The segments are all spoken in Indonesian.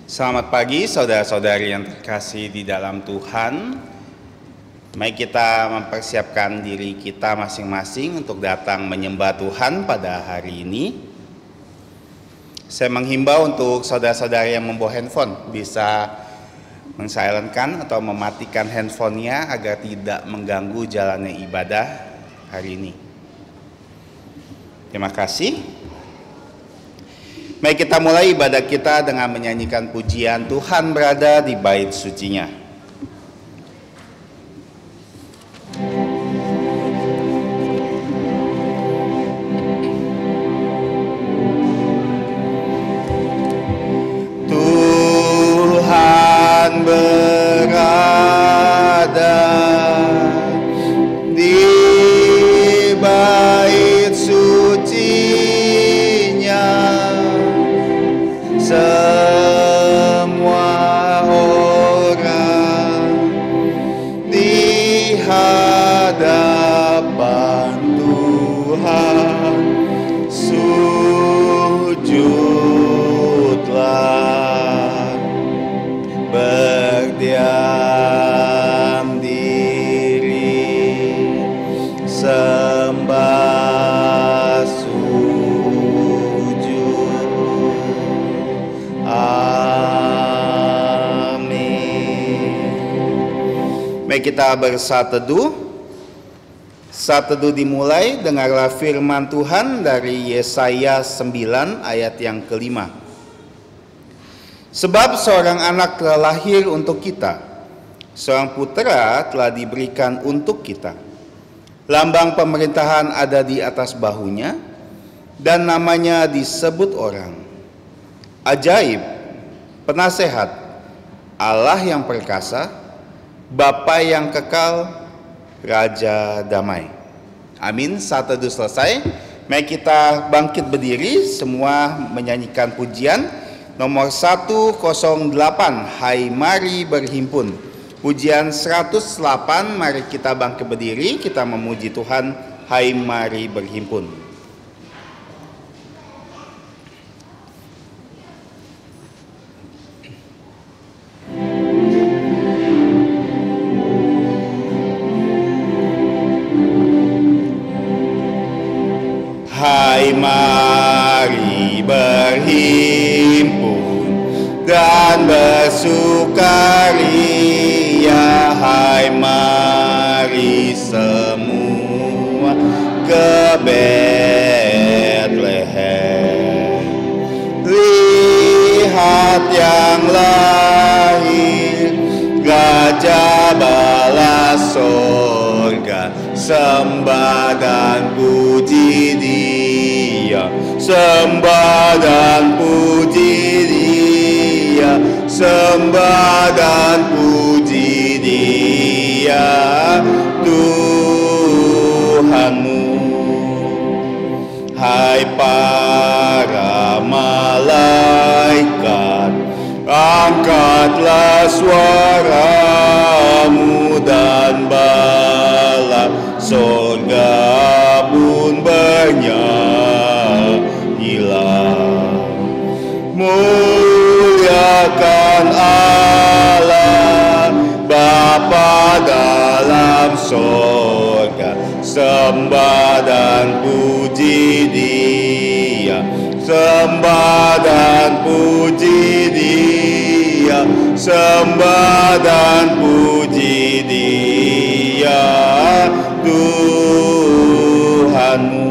Selamat pagi saudara-saudari yang terkasih di dalam Tuhan. Mari kita mempersiapkan diri kita masing-masing untuk datang menyembah Tuhan pada hari ini. Saya menghimbau untuk saudara-saudari yang membawa handphone bisa mensilentkan atau mematikan handphonenya agar tidak mengganggu jalannya ibadah hari ini. Terima kasih. Mari kita mulai ibadah kita dengan menyanyikan pujian Tuhan berada di bait sucinya. Tuhan berada di bait sucinya. Semua orang di hadapan Tuhan sujudlah, berdiam diri, sembah Mari kita bersatu teduh. Saat teduh dimulai, dengarlah firman Tuhan dari Yesaya 9 ayat yang kelima. Sebab seorang anak telah lahir untuk kita, seorang putera telah diberikan untuk kita. Lambang pemerintahan ada di atas bahunya, dan namanya disebut orang Ajaib, Penasehat, Allah yang perkasa, Bapa yang kekal, Raja damai. Amin. Saat teduh selesai, mari kita bangkit berdiri, semua menyanyikan pujian nomor 108, Hai Mari Berhimpun. Pujian 108, mari kita bangkit berdiri, kita memuji Tuhan, Hai Mari Berhimpun. Hai mari berhimpun dan bersukaria, hai mari semua ke Betlehem. Lihat yang lahir, Raja bala sorga, sembah dan puji Dia, sembah dan puji Dia, sembah dan puji Dia, Tuhanmu. Hai para malaikat, angkatlah suaramu dan bala sorga pun bernyanyilah. Muliakan Allah Bapa dalam sorga, sembah dan puji Dia, sembah dan puji Dia, sembah dan puji Dia, Tuhanmu.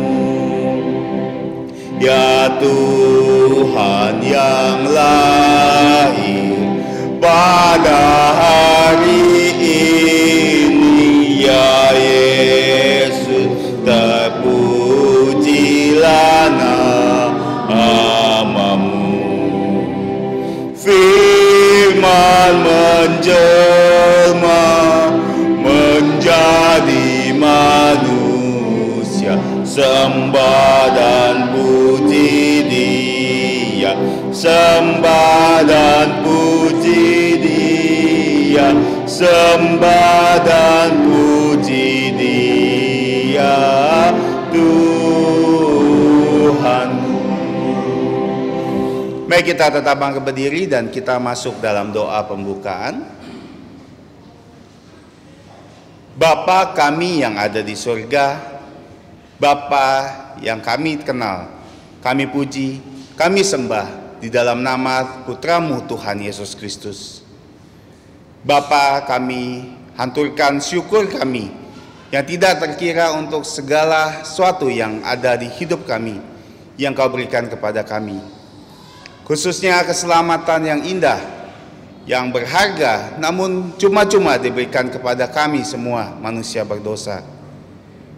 Ya Tuhan yang lahir pada hari ini, ya Yesus, terpujilah namamu. Firman menjelma menjadi manusia, sembah dan puji Dia, sembah dan puji Dia, sembah dan puji Dia, Tuhanmu. Mari kita tetap bangkit berdiri dan kita masuk dalam doa pembukaan. Bapa kami yang ada di surga, Bapa yang kami kenal, kami puji, kami sembah di dalam nama Putramu Tuhan Yesus Kristus. Bapa, kami hanturkan syukur kami yang tidak terkira untuk segala sesuatu yang ada di hidup kami yang Kau berikan kepada kami. Khususnya keselamatan yang indah, yang berharga, namun cuma-cuma diberikan kepada kami semua manusia berdosa.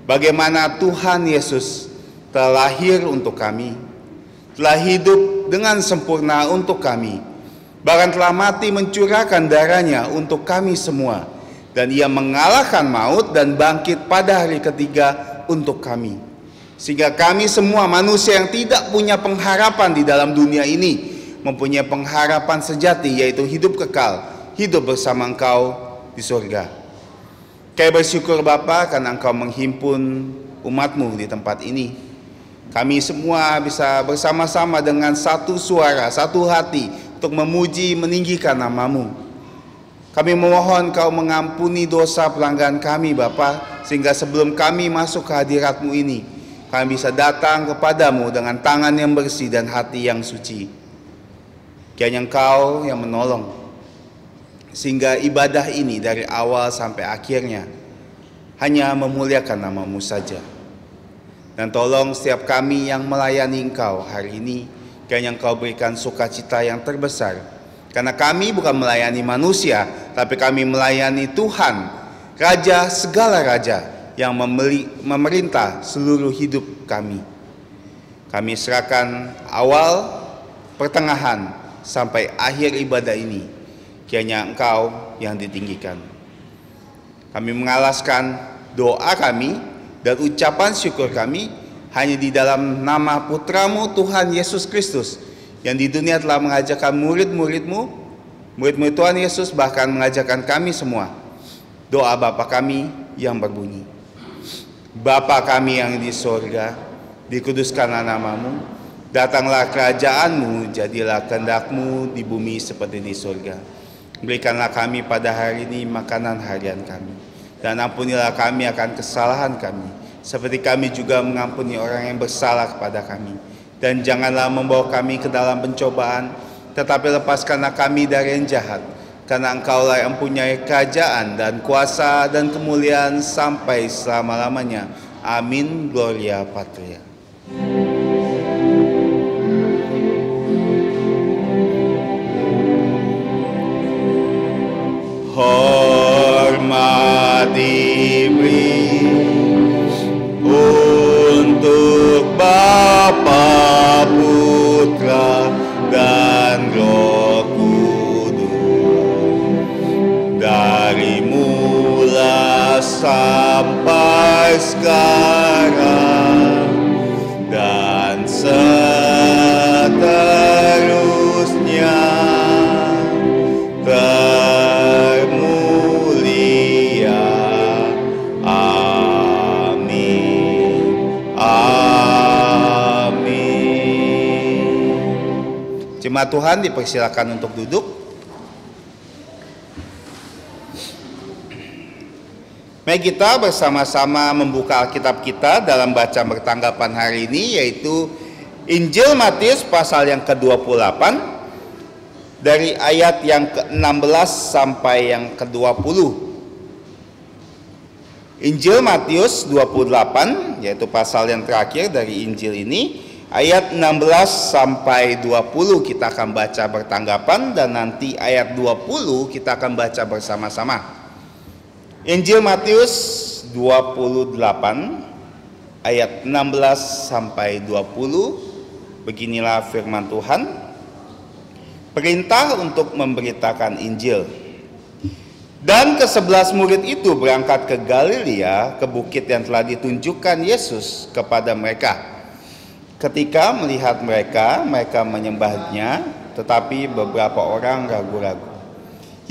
Bagaimana Tuhan Yesus telah lahir untuk kami, telah hidup dengan sempurna untuk kami, bahkan telah mati mencurahkan darahnya untuk kami semua, dan Ia mengalahkan maut dan bangkit pada hari ketiga untuk kami. Sehingga kami semua manusia yang tidak punya pengharapan di dalam dunia ini mempunyai pengharapan sejati, yaitu hidup kekal, hidup bersama Engkau di surga. Kami bersyukur Bapa karena Engkau menghimpun umat-Mu di tempat ini. Kami semua bisa bersama-sama dengan satu suara, satu hati untuk memuji, meninggikan nama-Mu. Kami memohon Kau mengampuni dosa pelanggaran kami Bapa, sehingga sebelum kami masuk ke hadirat-Mu ini, kami bisa datang kepadamu dengan tangan yang bersih dan hati yang suci. Kiranya Engkau yang menolong, sehingga ibadah ini dari awal sampai akhirnya hanya memuliakan nama-Mu saja. Dan tolong setiap kami yang melayani Engkau hari ini, kiranya Engkau berikan sukacita yang terbesar. Karena kami bukan melayani manusia, tapi kami melayani Tuhan, Raja segala raja, yang memerintah seluruh hidup kami. Kami serahkan awal, pertengahan, sampai akhir ibadah ini. Kiranya Engkau yang ditinggikan. Kami mengalaskan doa kami dan ucapan syukur kami hanya di dalam nama Putramu Tuhan Yesus Kristus, yang di dunia telah mengajarkan murid-murid-Mu, murid-murid Tuhan Yesus, bahkan mengajarkan kami semua. Doa Bapa kami yang berbunyi, Bapa kami yang di surga, dikuduskanlah nama-Mu, datanglah kerajaan-Mu, jadilah kehendak-Mu di bumi seperti di surga. Berikanlah kami pada hari ini makanan harian kami, dan ampunilah kami akan kesalahan kami, seperti kami juga mengampuni orang yang bersalah kepada kami. Dan janganlah membawa kami ke dalam pencobaan, tetapi lepaskanlah kami dari yang jahat. Karena Engkaulah yang mempunyai kerajaan dan kuasa dan kemuliaan sampai selama-lamanya. Amin. Gloria Patria. Hormat diberi untuk Bapa, Putra, dan Roh Kudus, dari mula sampai sekarang dan seterusnya, termulia. Amin. Amin. Jemaat Tuhan dipersilakan untuk duduk. Mari kita bersama-sama membuka Alkitab kita dalam bacaan bertanggapan hari ini, yaitu Injil Matius pasal yang ke-28 dari ayat yang ke-16 sampai yang ke-20. Injil Matius 28, yaitu pasal yang terakhir dari Injil ini, ayat 16 sampai 20 kita akan baca bertanggapan, dan nanti ayat 20 kita akan baca bersama-sama. Injil Matius 28 ayat 16 sampai 20. Beginilah firman Tuhan. Perintah untuk memberitakan Injil. Dan ke-11 murid itu berangkat ke Galilea, ke bukit yang telah ditunjukkan Yesus kepada mereka. Ketika melihat mereka, mereka menyembahnya, tetapi beberapa orang ragu-ragu.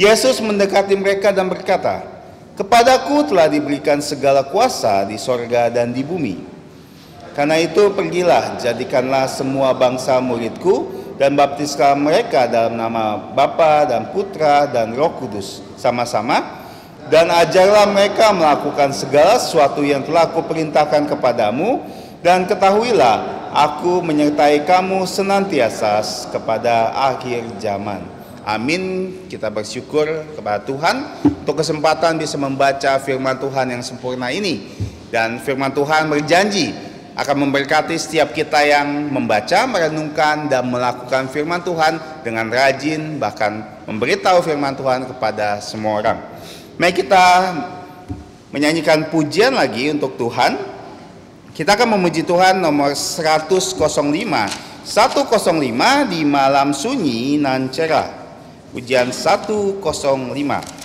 Yesus mendekati mereka dan berkata, "Kepadaku telah diberikan segala kuasa di sorga dan di bumi. Karena itu pergilah, jadikanlah semua bangsa muridku, dan baptiskanlah mereka dalam nama Bapa dan Putra dan Roh Kudus sama-sama, dan ajarlah mereka melakukan segala sesuatu yang telah kuperintahkan kepadamu, dan ketahuilah aku menyertai kamu senantiasa kepada akhir zaman. Amin. Kita bersyukur kepada Tuhan untuk kesempatan bisa membaca firman Tuhan yang sempurna ini. Dan firman Tuhan berjanji akan memberkati setiap kita yang membaca, merenungkan, dan melakukan firman Tuhan dengan rajin, bahkan memberitahu firman Tuhan kepada semua orang. Mari kita menyanyikan pujian lagi untuk Tuhan. Kita akan memuji Tuhan nomor 105. 105 di malam sunyi nan cerah. Pujian 105.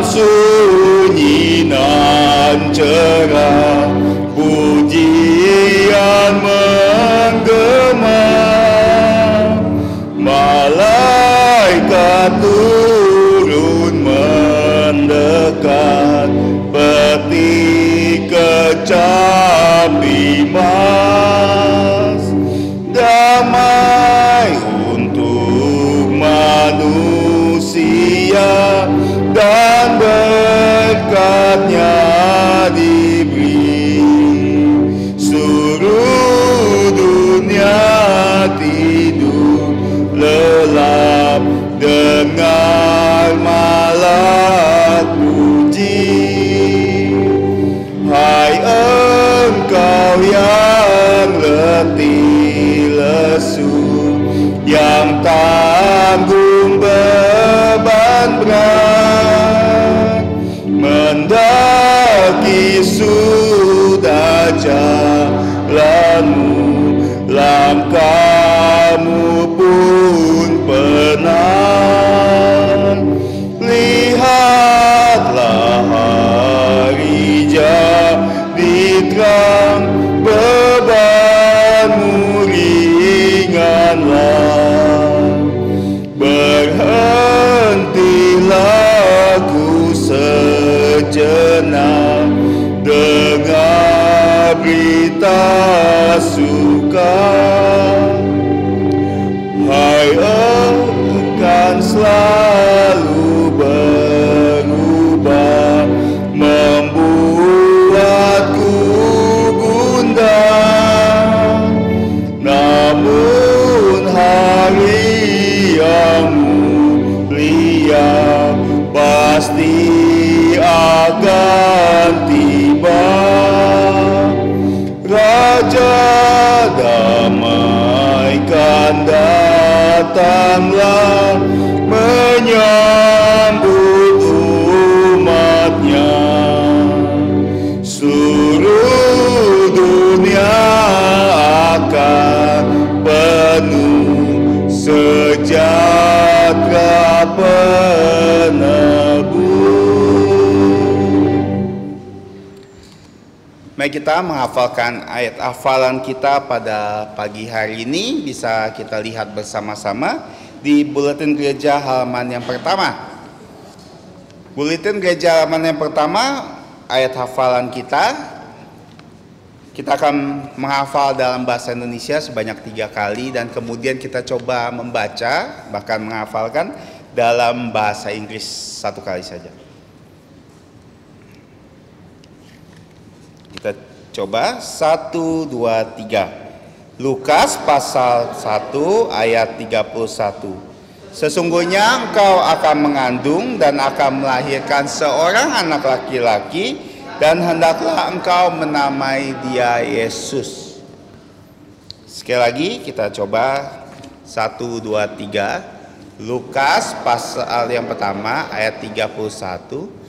Sunyi nan cerah, pujian menggema, malaikat turun mendekat, peti kecapi mas, damai untuk manusia dan berkatnya diberi. Seluruh dunia tidur lelap, dengar malak puji. Hai engkau yang letih lesu, yang tanggung beban berat, mendaki sudah jalanmu, langkahmu pun benar. Lihatlah hari jadi terang, bebanmu ringanlah. Berhentilah ku sejenak, dengar berita suka. Hai akan selalu berubah, membuatku gundah. Namun hari yang mulia pasti akan tiba. Raja damai kan datanglah, menyambut umatnya. Seluruh dunia akan penuh sejahtera penebus. Mari kita menghafalkan ayat hafalan kita pada pagi hari ini. Bisa kita lihat bersama-sama di Buletin Gereja halaman yang pertama. Buletin Gereja halaman yang pertama, ayat hafalan kita akan menghafal dalam bahasa Indonesia sebanyak 3 kali, dan kemudian kita coba membaca, bahkan menghafalkan dalam bahasa Inggris 1 kali saja. Kita coba 1, 2, 3. Lukas pasal 1 ayat 31. Sesungguhnya engkau akan mengandung dan akan melahirkan seorang anak laki-laki, dan hendaklah engkau menamai dia Yesus. Sekali lagi kita coba 1, 2, 3. Lukas pasal yang pertama ayat 31.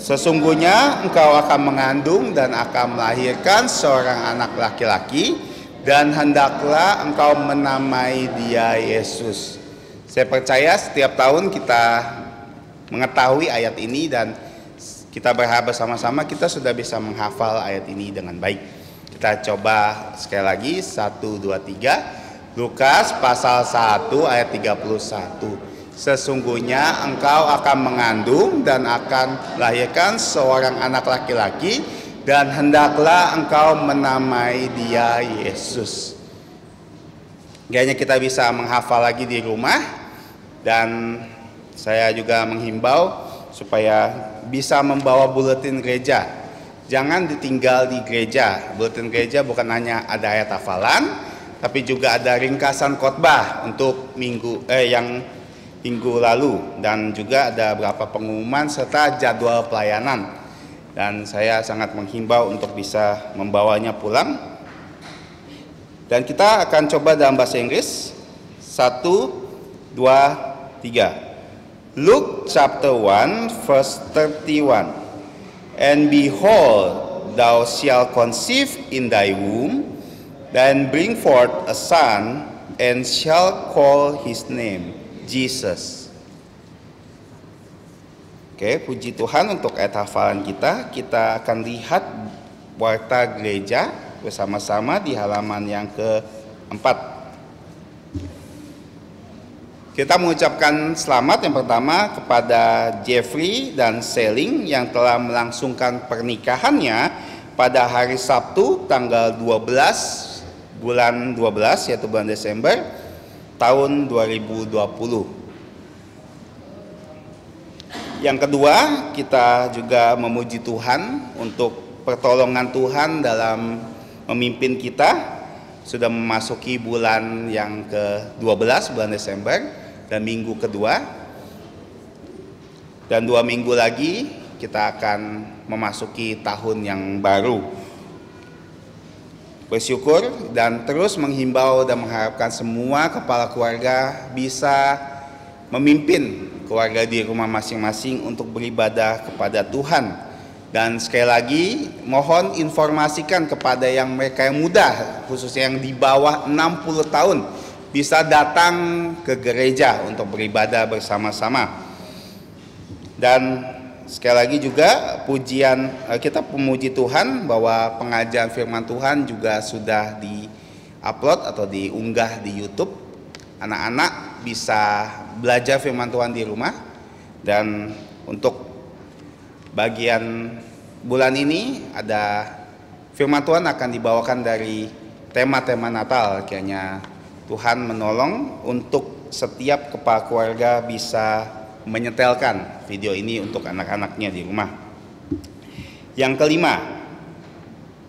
Sesungguhnya engkau akan mengandung dan akan melahirkan seorang anak laki-laki, dan hendaklah engkau menamai dia Yesus. Saya percaya setiap tahun kita mengetahui ayat ini, dan kita berharap bersama-sama kita sudah bisa menghafal ayat ini dengan baik. Kita coba sekali lagi, 1, 2, 3. Lukas pasal 1 ayat 31. Sesungguhnya engkau akan mengandung dan akan melahirkan seorang anak laki-laki, dan hendaklah engkau menamai dia Yesus. Kayaknya kita bisa menghafal lagi di rumah, dan saya juga menghimbau supaya bisa membawa buletin gereja. Jangan ditinggal di gereja. Buletin gereja bukan hanya ada ayat hafalan, tapi juga ada ringkasan khotbah untuk minggu lalu, dan juga ada beberapa pengumuman serta jadwal pelayanan. Dan saya sangat menghimbau untuk bisa membawanya pulang. Dan kita akan coba dalam bahasa Inggris. 1, 2, 3. Luke chapter 1 verse 31. And behold, thou shalt conceive in thy womb, and bring forth a son, and shall call his name Jesus. Oke, puji Tuhan untuk ayat hafalan kita. Kita akan lihat warta gereja bersama-sama di halaman yang ke-4. Kita mengucapkan selamat yang pertama kepada Jeffrey dan Seling yang telah melangsungkan pernikahannya pada hari Sabtu tanggal 12 bulan 12, yaitu bulan Desember tahun 2020. Yang kedua, kita juga memuji Tuhan untuk pertolongan Tuhan dalam memimpin kita. Sudah memasuki bulan yang ke-12, bulan Desember, dan minggu kedua, dan 2 minggu lagi kita akan memasuki tahun yang baru. Bersyukur dan terus menghimbau dan mengharapkan semua kepala keluarga bisa memimpin keluarga di rumah masing-masing untuk beribadah kepada Tuhan. Dan sekali lagi mohon informasikan kepada yang mereka yang muda, khususnya yang di bawah 60 tahun, bisa datang ke gereja untuk beribadah bersama-sama. Dan sekali lagi juga kita memuji Tuhan bahwa pengajian firman Tuhan juga sudah di-upload atau diunggah di YouTube. Anak-anak bisa belajar firman Tuhan di rumah. Dan untuk bagian bulan ini ada firman Tuhan akan dibawakan dari tema-tema Natal. Kiranya Tuhan menolong untuk setiap kepala keluarga bisa menyetelkan video ini untuk anak-anaknya di rumah. Yang kelima,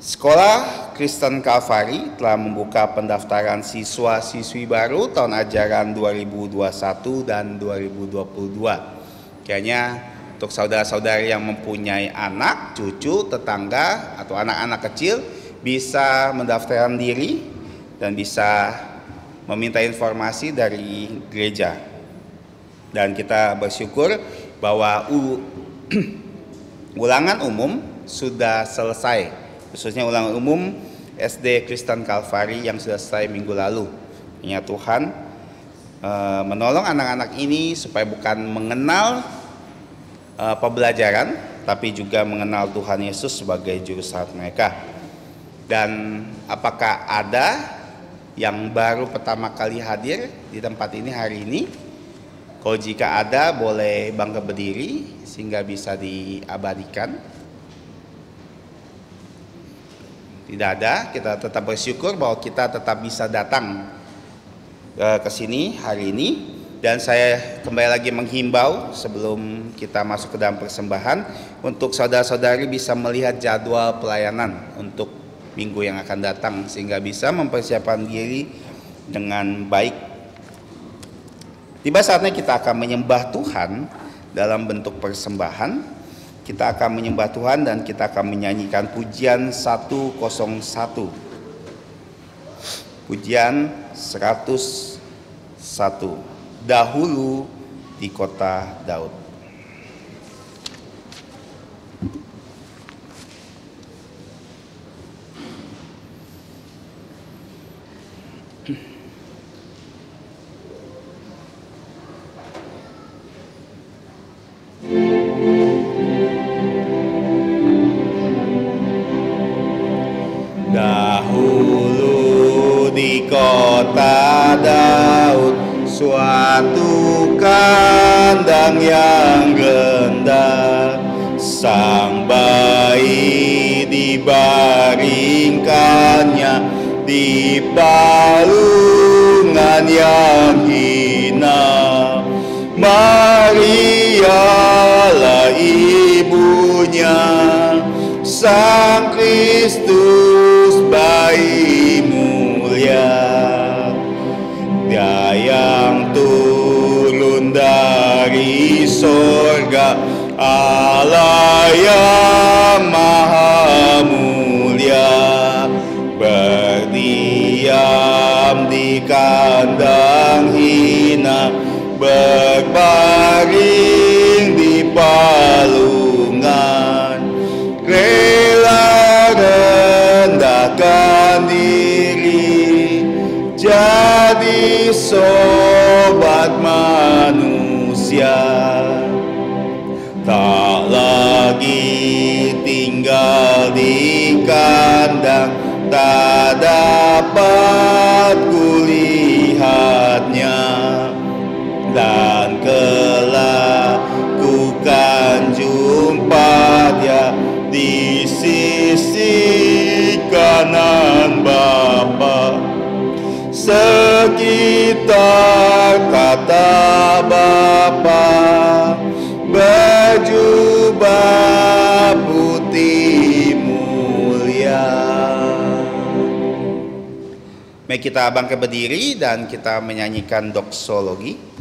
Sekolah Kristen Kalvari telah membuka pendaftaran siswa-siswi baru tahun ajaran 2021 dan 2022. Kiranya untuk saudara-saudari yang mempunyai anak, cucu, tetangga, atau anak-anak kecil bisa mendaftarkan diri dan bisa meminta informasi dari gereja. Dan kita bersyukur bahwa ulangan umum sudah selesai, khususnya ulangan umum SD Kristen Kalvari yang sudah selesai minggu lalu. Ya, Tuhan menolong anak-anak ini supaya bukan mengenal pembelajaran, tapi juga mengenal Tuhan Yesus sebagai juru selamat mereka. Dan apakah ada yang baru pertama kali hadir di tempat ini hari ini? Kalau jika ada, boleh bangga berdiri sehingga bisa diabadikan. Tidak ada, kita tetap bersyukur bahwa kita tetap bisa datang ke sini hari ini. Dan saya kembali lagi menghimbau sebelum kita masuk ke dalam persembahan, untuk saudara-saudari bisa melihat jadwal pelayanan untuk minggu yang akan datang, sehingga bisa mempersiapkan diri dengan baik. Tiba saatnya kita akan menyembah Tuhan dalam bentuk persembahan. Kita akan menyembah Tuhan dan kita akan menyanyikan pujian 101. Pujian 101. Dahulu di kota Daud. Dahulu di kota Daud suatu kandang yang rendah, sang bayi dibaringkannya di palungan yang hina. Marialah ibunya, Sang Kristus bayi mulia. Dia yang turun dari sorga, Allah yang maha mulia, berdiam di kandang hina, berbaring di palungan, rela rendahkan diri, jadi sobat manusia. Tak lagi tinggal di kandang, tak dapat kulihatnya, dan kelak ku kan jumpa dia di sisi kanan Bapa. Sekitar kata Bapa, berjubah putih mulia. Mari kita bangkit berdiri dan kita menyanyikan doksologi.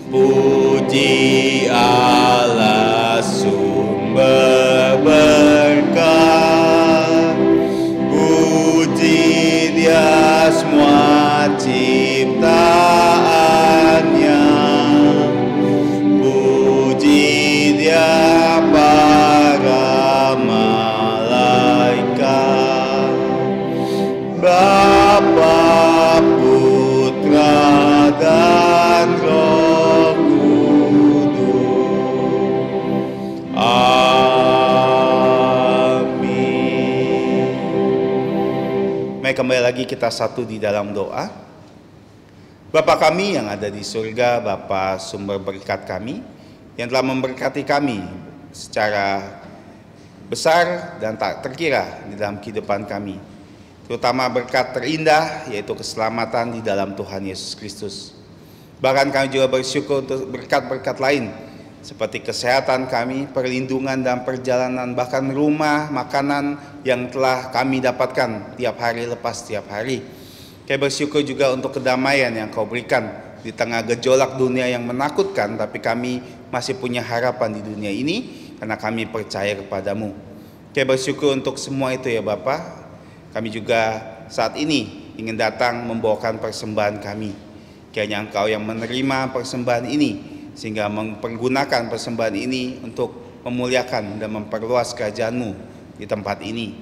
Puji Allah sumber berkat, puji Dia semua ciptaannya, puji Dia para malaikat, Bapa, Putra dan Roh Kudus. Amin. Mari kembali lagi kita satu di dalam doa. Bapa kami yang ada di surga, Bapa sumber berkat kami, yang telah memberkati kami secara besar dan tak terkira di dalam kehidupan kami, terutama berkat terindah yaitu keselamatan di dalam Tuhan Yesus Kristus. Bahkan kami juga bersyukur untuk berkat-berkat lain seperti kesehatan kami, perlindungan dan perjalanan, bahkan rumah, makanan yang telah kami dapatkan tiap hari lepas tiap hari. Kami bersyukur juga untuk kedamaian yang Kau berikan di tengah gejolak dunia yang menakutkan, tapi kami masih punya harapan di dunia ini karena kami percaya kepadamu. Kami bersyukur untuk semua itu ya Bapa. Kami juga saat ini ingin datang membawakan persembahan kami. Kiranya Engkau yang menerima persembahan ini, sehingga mempergunakan persembahan ini untuk memuliakan dan memperluas kerajaan-Mu di tempat ini.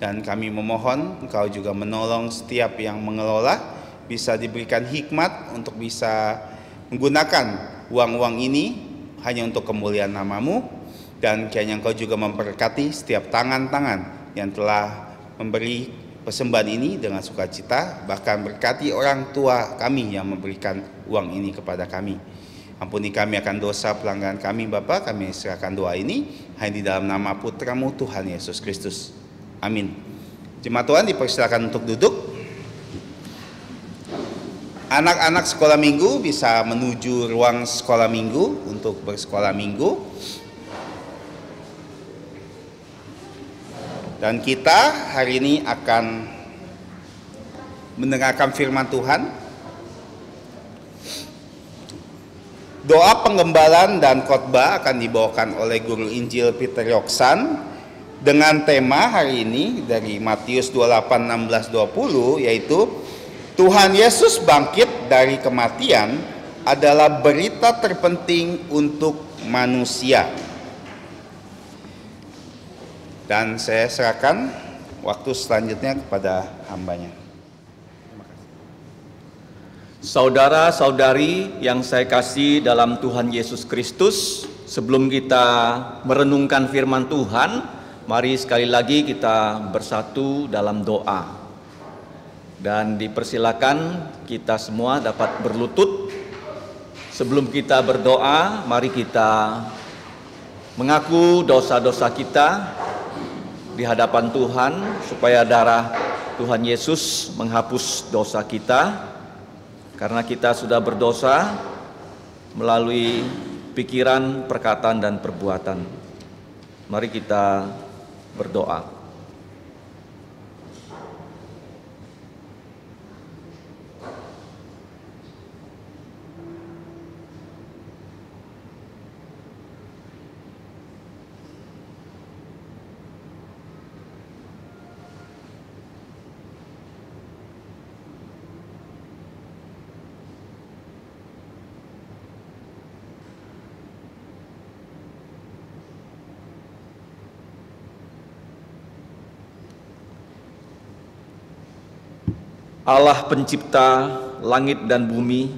Dan kami memohon Engkau juga menolong setiap yang mengelola, bisa diberikan hikmat untuk bisa menggunakan uang-uang ini hanya untuk kemuliaan nama-Mu. Dan kiranya Engkau juga memberkati setiap tangan-tangan yang telah memberi persembahan ini dengan sukacita, bahkan berkati orang tua kami yang memberikan uang ini kepada kami. Ampuni kami akan dosa pelanggaran kami Bapa, kami serahkan doa ini hanya di dalam nama Putra-Mu Tuhan Yesus Kristus. Amin. Jemaat Tuhan dipersilakan untuk duduk. Anak-anak sekolah minggu bisa menuju ruang sekolah minggu untuk bersekolah minggu. Dan kita hari ini akan mendengarkan firman Tuhan. Doa penggembalaan dan khotbah akan dibawakan oleh Guru Injil Peter Yoksan dengan tema hari ini dari Matius 28:16-20, yaitu Tuhan Yesus bangkit dari kematian adalah berita terpenting untuk manusia. Dan saya serahkan waktu selanjutnya kepada hambanya. Terima kasih. Saudara-saudari yang saya kasih dalam Tuhan Yesus Kristus, sebelum kita merenungkan firman Tuhan, mari sekali lagi kita bersatu dalam doa. Dan dipersilakan kita semua dapat berlutut. Sebelum kita berdoa, mari kita mengaku dosa-dosa kita di hadapan Tuhan, supaya darah Tuhan Yesus menghapus dosa kita. Karena kita sudah berdosa melalui pikiran, perkataan, dan perbuatan. Mari kita berdoa. Allah pencipta langit dan bumi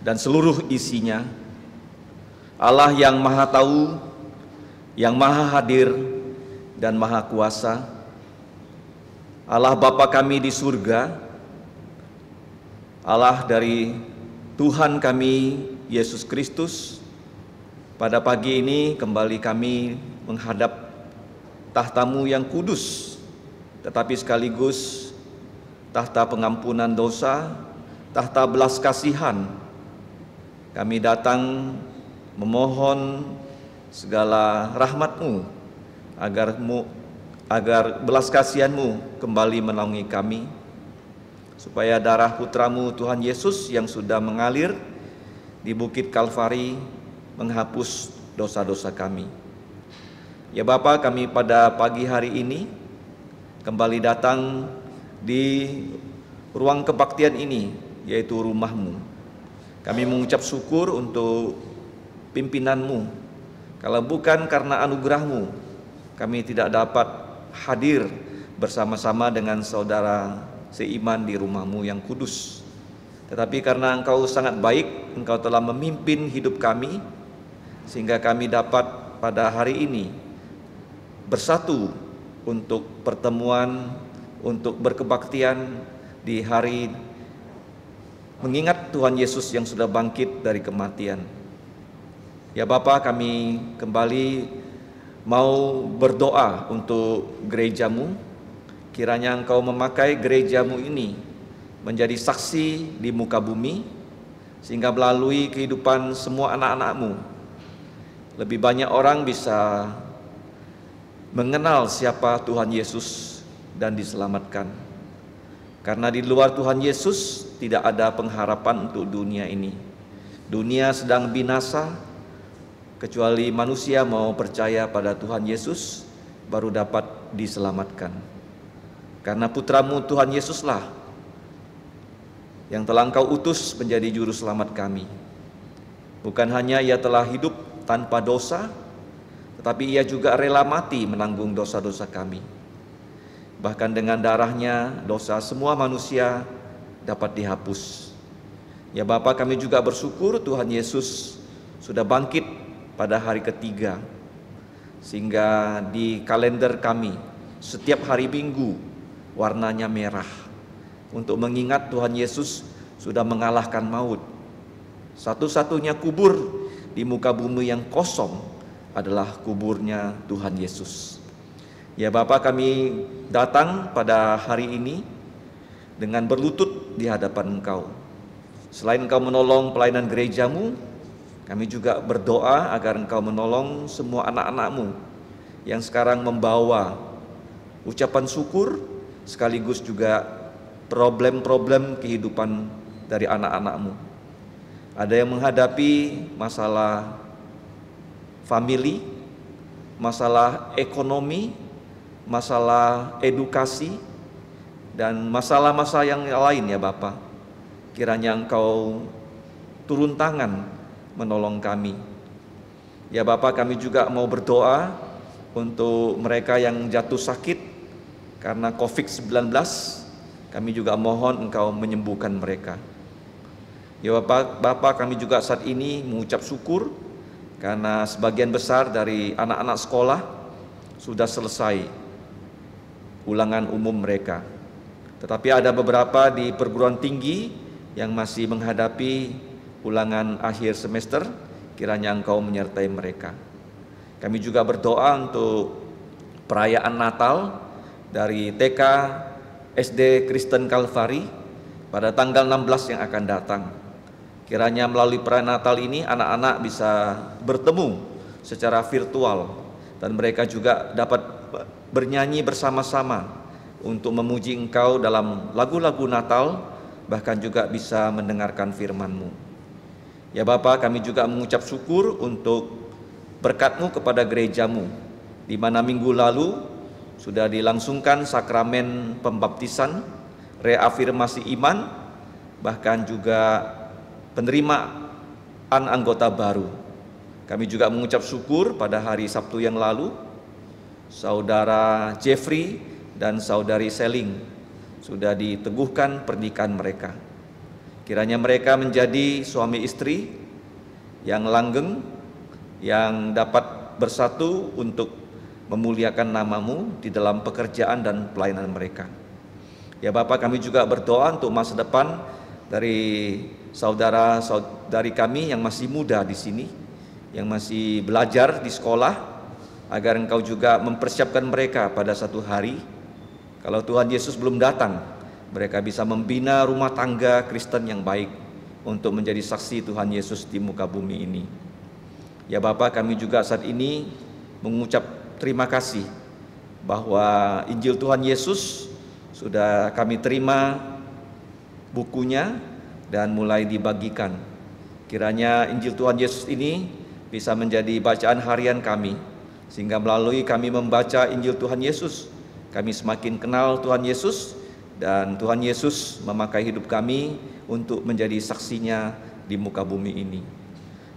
dan seluruh isinya, Allah yang maha tahu, yang maha hadir dan maha kuasa, Allah Bapa kami di surga, Allah dari Tuhan kami Yesus Kristus. Pada pagi ini kembali kami menghadap tahta-Mu yang kudus, tetapi sekaligus tahta pengampunan dosa, tahta belas kasihan. Kami datang memohon segala rahmat-Mu, agar belas kasihan-Mu kembali menaungi kami, supaya darah Putra-Mu Tuhan Yesus yang sudah mengalir di Bukit Kalvari menghapus dosa-dosa kami. Ya Bapa, kami pada pagi hari ini kembali datang di ruang kebaktian ini, yaitu rumah-Mu. Kami mengucap syukur untuk pimpinan-Mu. Kalau bukan karena anugerah-Mu, kami tidak dapat hadir bersama-sama dengan saudara seiman di rumah-Mu yang kudus. Tetapi karena Engkau sangat baik, Engkau telah memimpin hidup kami, sehingga kami dapat pada hari ini bersatu untuk pertemuan, untuk berkebaktian di hari mengingat Tuhan Yesus yang sudah bangkit dari kematian. Ya Bapa, kami kembali mau berdoa untuk gereja-Mu. Kiranya Engkau memakai gereja-Mu ini menjadi saksi di muka bumi, sehingga melalui kehidupan semua anak-anak-Mu, lebih banyak orang bisa mengenal siapa Tuhan Yesus dan diselamatkan. Karena di luar Tuhan Yesus tidak ada pengharapan untuk dunia ini. Dunia sedang binasa, kecuali manusia mau percaya pada Tuhan Yesus baru dapat diselamatkan. Karena Putra-Mu Tuhan Yesuslah yang telah Engkau utus menjadi juru selamat kami. Bukan hanya Ia telah hidup tanpa dosa, tetapi Ia juga rela mati menanggung dosa-dosa kami. Bahkan dengan darah-Nya dosa semua manusia dapat dihapus. Ya Bapa, kami juga bersyukur Tuhan Yesus sudah bangkit pada hari ketiga, sehingga di kalender kami setiap hari Minggu warnanya merah, untuk mengingat Tuhan Yesus sudah mengalahkan maut. Satu-satunya kubur di muka bumi yang kosong adalah kuburnya Tuhan Yesus. Ya Bapa, kami datang pada hari ini dengan berlutut di hadapan Engkau. Selain Engkau menolong pelayanan gereja-Mu, kami juga berdoa agar Engkau menolong semua anak-anak-Mu yang sekarang membawa ucapan syukur, sekaligus juga problem-problem kehidupan dari anak-anak-Mu. Ada yang menghadapi masalah famili, masalah ekonomi, masalah edukasi, dan masalah-masalah yang lain ya Bapa. Kiranya Engkau turun tangan menolong kami. Ya Bapa, kami juga mau berdoa untuk mereka yang jatuh sakit karena COVID-19. Kami juga mohon Engkau menyembuhkan mereka. Ya Bapa, kami juga saat ini mengucap syukur karena sebagian besar dari anak-anak sekolah sudah selesai ulangan umum mereka. Tetapi ada beberapa di perguruan tinggi yang masih menghadapi ulangan akhir semester, kiranya Engkau menyertai mereka. Kami juga berdoa untuk perayaan Natal dari TK SD Kristen Kalvari pada tanggal 16 yang akan datang. Kiranya melalui perayaan Natal ini anak-anak bisa bertemu secara virtual dan mereka juga dapat bernyanyi bersama-sama untuk memuji Engkau dalam lagu-lagu Natal, bahkan juga bisa mendengarkan firman-Mu. Ya Bapa, kami juga mengucap syukur untuk berkat-Mu kepada gereja-Mu, di mana minggu lalu sudah dilangsungkan sakramen pembaptisan, reafirmasi iman, bahkan juga penerimaan anggota baru. Kami juga mengucap syukur pada hari Sabtu yang lalu, Saudara Jeffrey dan Saudari Seling sudah diteguhkan pernikahan mereka. Kiranya mereka menjadi suami istri yang langgeng, yang dapat bersatu untuk memuliakan nama-Mu di dalam pekerjaan dan pelayanan mereka. Ya Bapak, kami juga berdoa untuk masa depan dari saudara-saudari kami yang masih muda di sini, yang masih belajar di sekolah, agar Engkau juga mempersiapkan mereka pada satu hari, kalau Tuhan Yesus belum datang, mereka bisa membina rumah tangga Kristen yang baik untuk menjadi saksi Tuhan Yesus di muka bumi ini. Ya Bapak, kami juga saat ini mengucap terima kasih bahwa Injil Tuhan Yesus sudah kami terima bukunya dan mulai dibagikan. Kiranya Injil Tuhan Yesus ini bisa menjadi bacaan harian kami, sehingga melalui kami membaca Injil Tuhan Yesus, kami semakin kenal Tuhan Yesus, dan Tuhan Yesus memakai hidup kami untuk menjadi saksinya di muka bumi ini.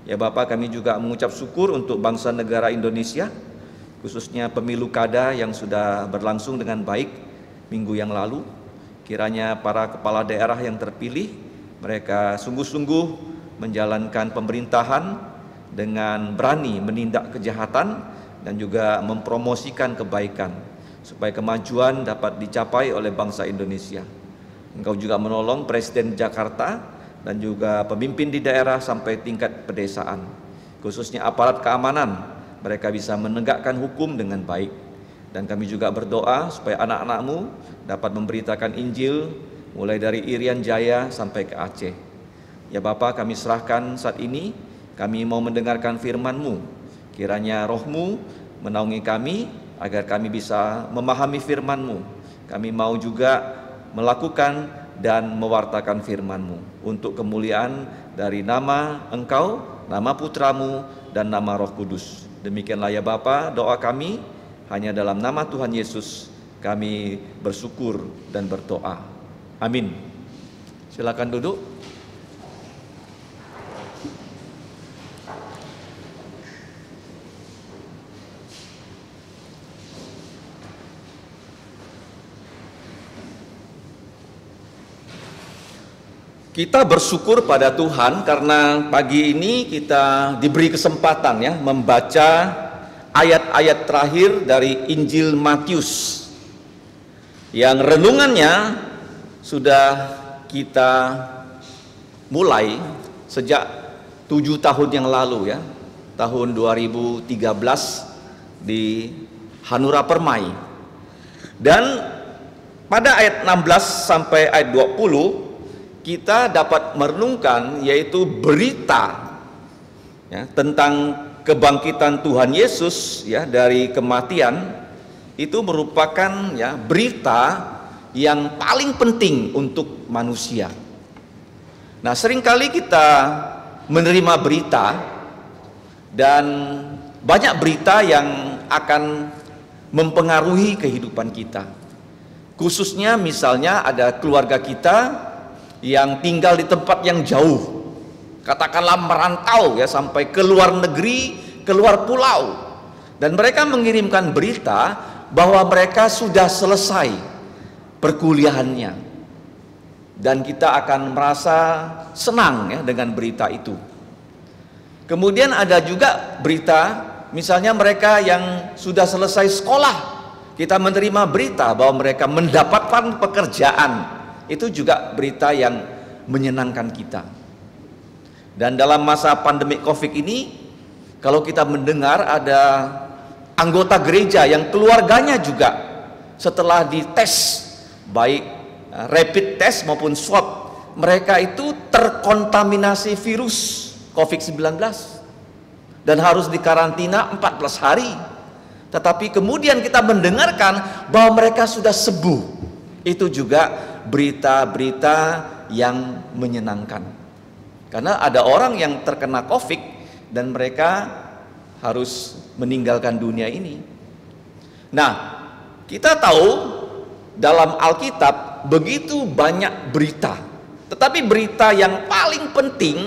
Ya Bapak, kami juga mengucap syukur untuk bangsa negara Indonesia, khususnya pemilu kada yang sudah berlangsung dengan baik minggu yang lalu. Kiranya para kepala daerah yang terpilih, mereka sungguh-sungguh menjalankan pemerintahan dengan berani menindak kejahatan dan juga mempromosikan kebaikan, supaya kemajuan dapat dicapai oleh bangsa Indonesia. Engkau juga menolong Presiden Jakarta dan juga pemimpin di daerah sampai tingkat pedesaan, khususnya aparat keamanan, mereka bisa menegakkan hukum dengan baik. Dan kami juga berdoa supaya anak-anak-Mu dapat memberitakan Injil mulai dari Irian Jaya sampai ke Aceh. Ya Bapak, kami serahkan saat ini, kami mau mendengarkan firman-Mu. Kiranya Roh-Mu menaungi kami agar kami bisa memahami firman-Mu. Kami mau juga melakukan dan mewartakan firman-Mu untuk kemuliaan dari nama Engkau, nama Putra-Mu, dan nama Roh Kudus. Demikianlah ya Bapa, doa kami hanya dalam nama Tuhan Yesus kami bersyukur dan berdoa. Amin. Silakan duduk. Kita bersyukur pada Tuhan karena pagi ini kita diberi kesempatan ya membaca ayat-ayat terakhir dari Injil Matius yang renungannya sudah kita mulai sejak 7 tahun yang lalu ya, tahun 2013 di Hanura Permai. Dan pada ayat 16 sampai ayat 20 kita dapat merenungkan yaitu berita ya, tentang kebangkitan Tuhan Yesus ya dari kematian. Itu merupakan ya berita yang paling penting untuk manusia. Nah, seringkali kita menerima berita dan banyak berita yang akan mempengaruhi kehidupan kita. Khususnya misalnya ada keluarga kita yang tinggal di tempat yang jauh, katakanlah merantau ya sampai ke luar negeri, ke luar pulau, dan mereka mengirimkan berita bahwa mereka sudah selesai perkuliahannya. dan kita akan merasa senang ya dengan berita itu. Kemudian ada juga berita, misalnya mereka yang sudah selesai sekolah, kita menerima berita bahwa mereka mendapatkan pekerjaan. Itu juga berita yang menyenangkan kita. Dan dalam masa pandemi Covid ini, kalau kita mendengar ada anggota gereja yang keluarganya juga setelah dites, baik rapid test maupun swab, mereka itu terkontaminasi virus COVID-19 dan harus dikarantina 14 hari. Tetapi kemudian kita mendengarkan bahwa mereka sudah sembuh. Itu juga berita-berita yang menyenangkan. Karena ada orang yang terkena COVID dan mereka harus meninggalkan dunia ini. Nah, kita tahu dalam Alkitab begitu banyak berita. Tetapi berita yang paling penting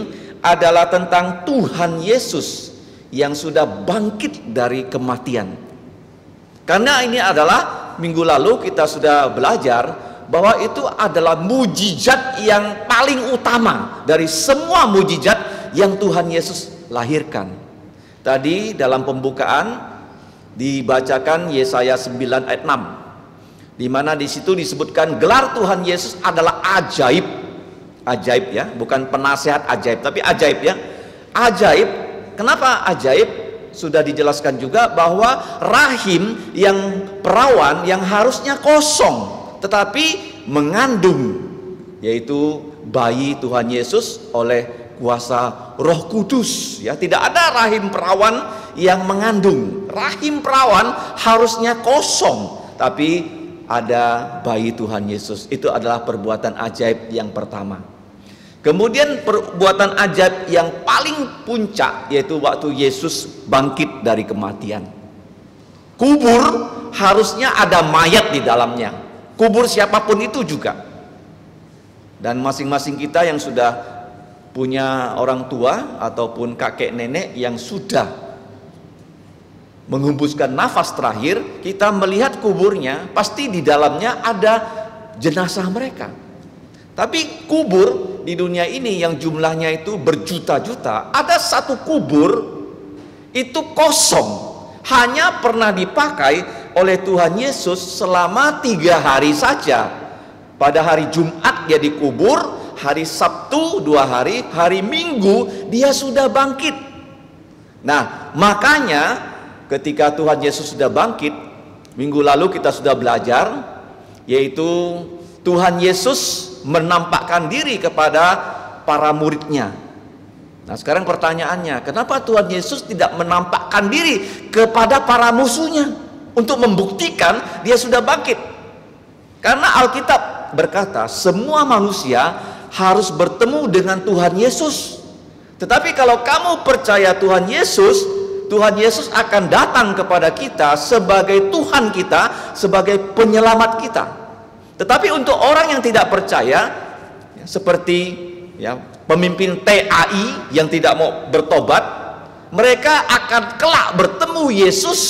adalah tentang Tuhan Yesus yang sudah bangkit dari kematian. Karena ini adalah minggu lalu kita sudah belajar bahwa itu adalah mujizat yang paling utama dari semua mujizat yang Tuhan Yesus lahirkan. Tadi dalam pembukaan dibacakan Yesaya 9 ayat 6, di mana di situ disebutkan gelar Tuhan Yesus adalah ajaib. Ajaib ya, bukan penasehat ajaib, tapi ajaib ya. Ajaib. Kenapa ajaib? Sudah dijelaskan juga bahwa rahim yang perawan yang harusnya kosong tetapi mengandung, yaitu bayi Tuhan Yesus oleh kuasa Roh Kudus ya. Tidak ada rahim perawan yang mengandung. Rahim perawan harusnya kosong, tapi ada bayi Tuhan Yesus. Itu adalah perbuatan ajaib yang pertama. Kemudian perbuatan ajaib yang paling puncak yaitu waktu Yesus bangkit dari kematian. Kubur harusnya ada mayat di dalamnya. Kubur siapapun itu juga. Dan masing-masing kita yang sudah punya orang tua ataupun kakek nenek yang sudah menghembuskan nafas terakhir, kita melihat kuburnya, pasti di dalamnya ada jenazah mereka. Tapi kubur di dunia ini yang jumlahnya itu berjuta-juta, ada satu kubur itu kosong, hanya pernah dipakai oleh Tuhan Yesus selama 3 hari saja. Pada hari Jumat dia dikubur, hari Sabtu 2 hari, hari Minggu dia sudah bangkit. Nah, makanya ketika Tuhan Yesus sudah bangkit, minggu lalu kita sudah belajar, yaitu Tuhan Yesus menampakkan diri kepada para muridnya. Nah, sekarang pertanyaannya, kenapa Tuhan Yesus tidak menampakkan diri kepada para musuhnya untuk membuktikan dia sudah bangkit? Karena Alkitab berkata semua manusia harus bertemu dengan Tuhan Yesus. Tetapi kalau kamu percaya Tuhan Yesus akan datang kepada kita sebagai Tuhan kita, sebagai penyelamat kita. Tetapi untuk orang yang tidak percaya, ya, seperti ya, pemimpin TAI yang tidak mau bertobat, mereka akan kelak bertemu Yesus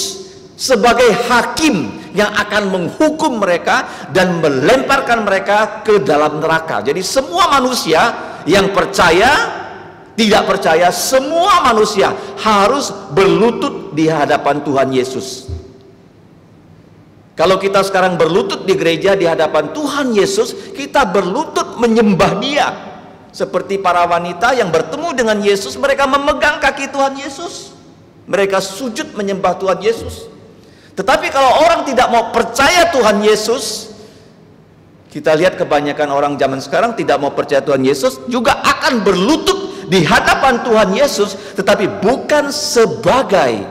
sebagai hakim yang akan menghukum mereka dan melemparkan mereka ke dalam neraka. Jadi semua manusia yang percaya, tidak percaya, semua manusia harus berlutut di hadapan Tuhan Yesus. Kalau kita sekarang berlutut di gereja di hadapan Tuhan Yesus, kita berlutut menyembah Dia. Seperti para wanita yang bertemu dengan Yesus, mereka memegang kaki Tuhan Yesus. Mereka sujud menyembah Tuhan Yesus. Tetapi kalau orang tidak mau percaya Tuhan Yesus, kita lihat kebanyakan orang zaman sekarang tidak mau percaya Tuhan Yesus, juga akan berlutut di hadapan Tuhan Yesus, tetapi bukan sebagai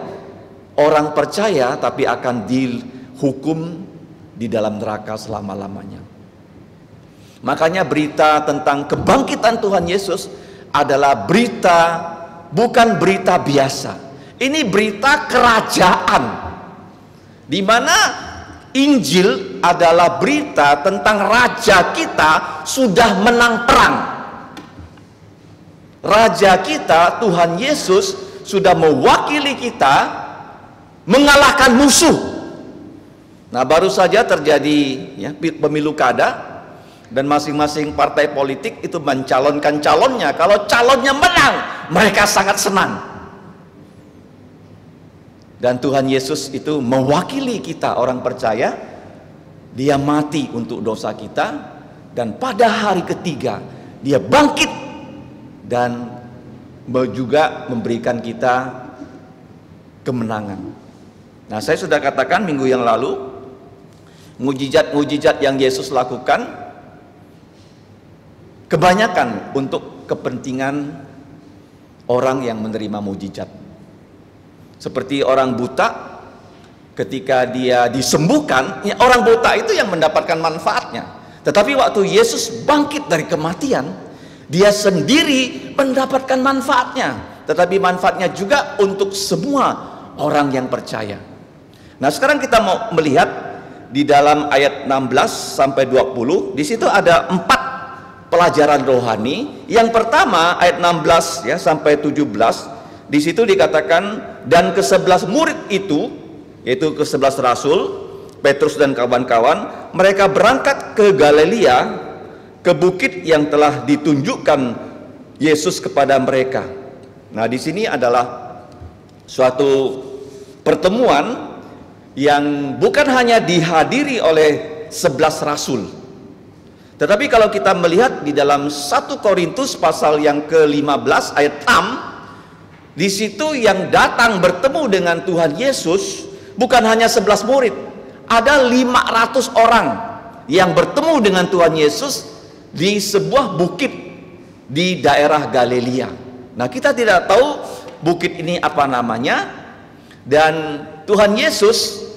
orang percaya, tapi akan dihukum di dalam neraka selama-lamanya. Makanya berita tentang kebangkitan Tuhan Yesus adalah berita, bukan berita biasa. Ini berita kerajaan, di mana Injil adalah berita tentang raja kita sudah menang perang. Raja kita, Tuhan Yesus, sudah mewakili kita mengalahkan musuh. Nah, baru saja terjadi ya, pemilu kada. Dan masing-masing partai politik itu mencalonkan calonnya. Kalau calonnya menang, mereka sangat senang. Dan Tuhan Yesus itu mewakili kita orang percaya. Dia mati untuk dosa kita, dan pada hari ketiga dia bangkit dan juga memberikan kita kemenangan. Nah, saya sudah katakan minggu yang lalu, mujizat-mujizat yang Yesus lakukan kebanyakan untuk kepentingan orang yang menerima mujizat. Seperti orang buta, ketika dia disembuhkan, ya orang buta itu yang mendapatkan manfaatnya. Tetapi waktu Yesus bangkit dari kematian, dia sendiri mendapatkan manfaatnya. Tetapi manfaatnya juga untuk semua orang yang percaya. Nah, sekarang kita mau melihat di dalam ayat 16 sampai 20, di situ ada 4 pelajaran rohani. Yang pertama ayat 16 ya sampai 17, di situ dikatakan, dan ke-11 murid itu, yaitu ke-11 rasul Petrus dan kawan-kawan, mereka berangkat ke Galilea, ke bukit yang telah ditunjukkan Yesus kepada mereka. Nah, di sini adalah suatu pertemuan yang bukan hanya dihadiri oleh 11 rasul. Tetapi kalau kita melihat di dalam 1 Korintus pasal yang ke-15 ayat 6, di situ yang datang bertemu dengan Tuhan Yesus bukan hanya 11 murid, ada 500 orang yang bertemu dengan Tuhan Yesus di sebuah bukit di daerah Galilea. Nah, kita tidak tahu bukit ini apa namanya, dan Tuhan Yesus,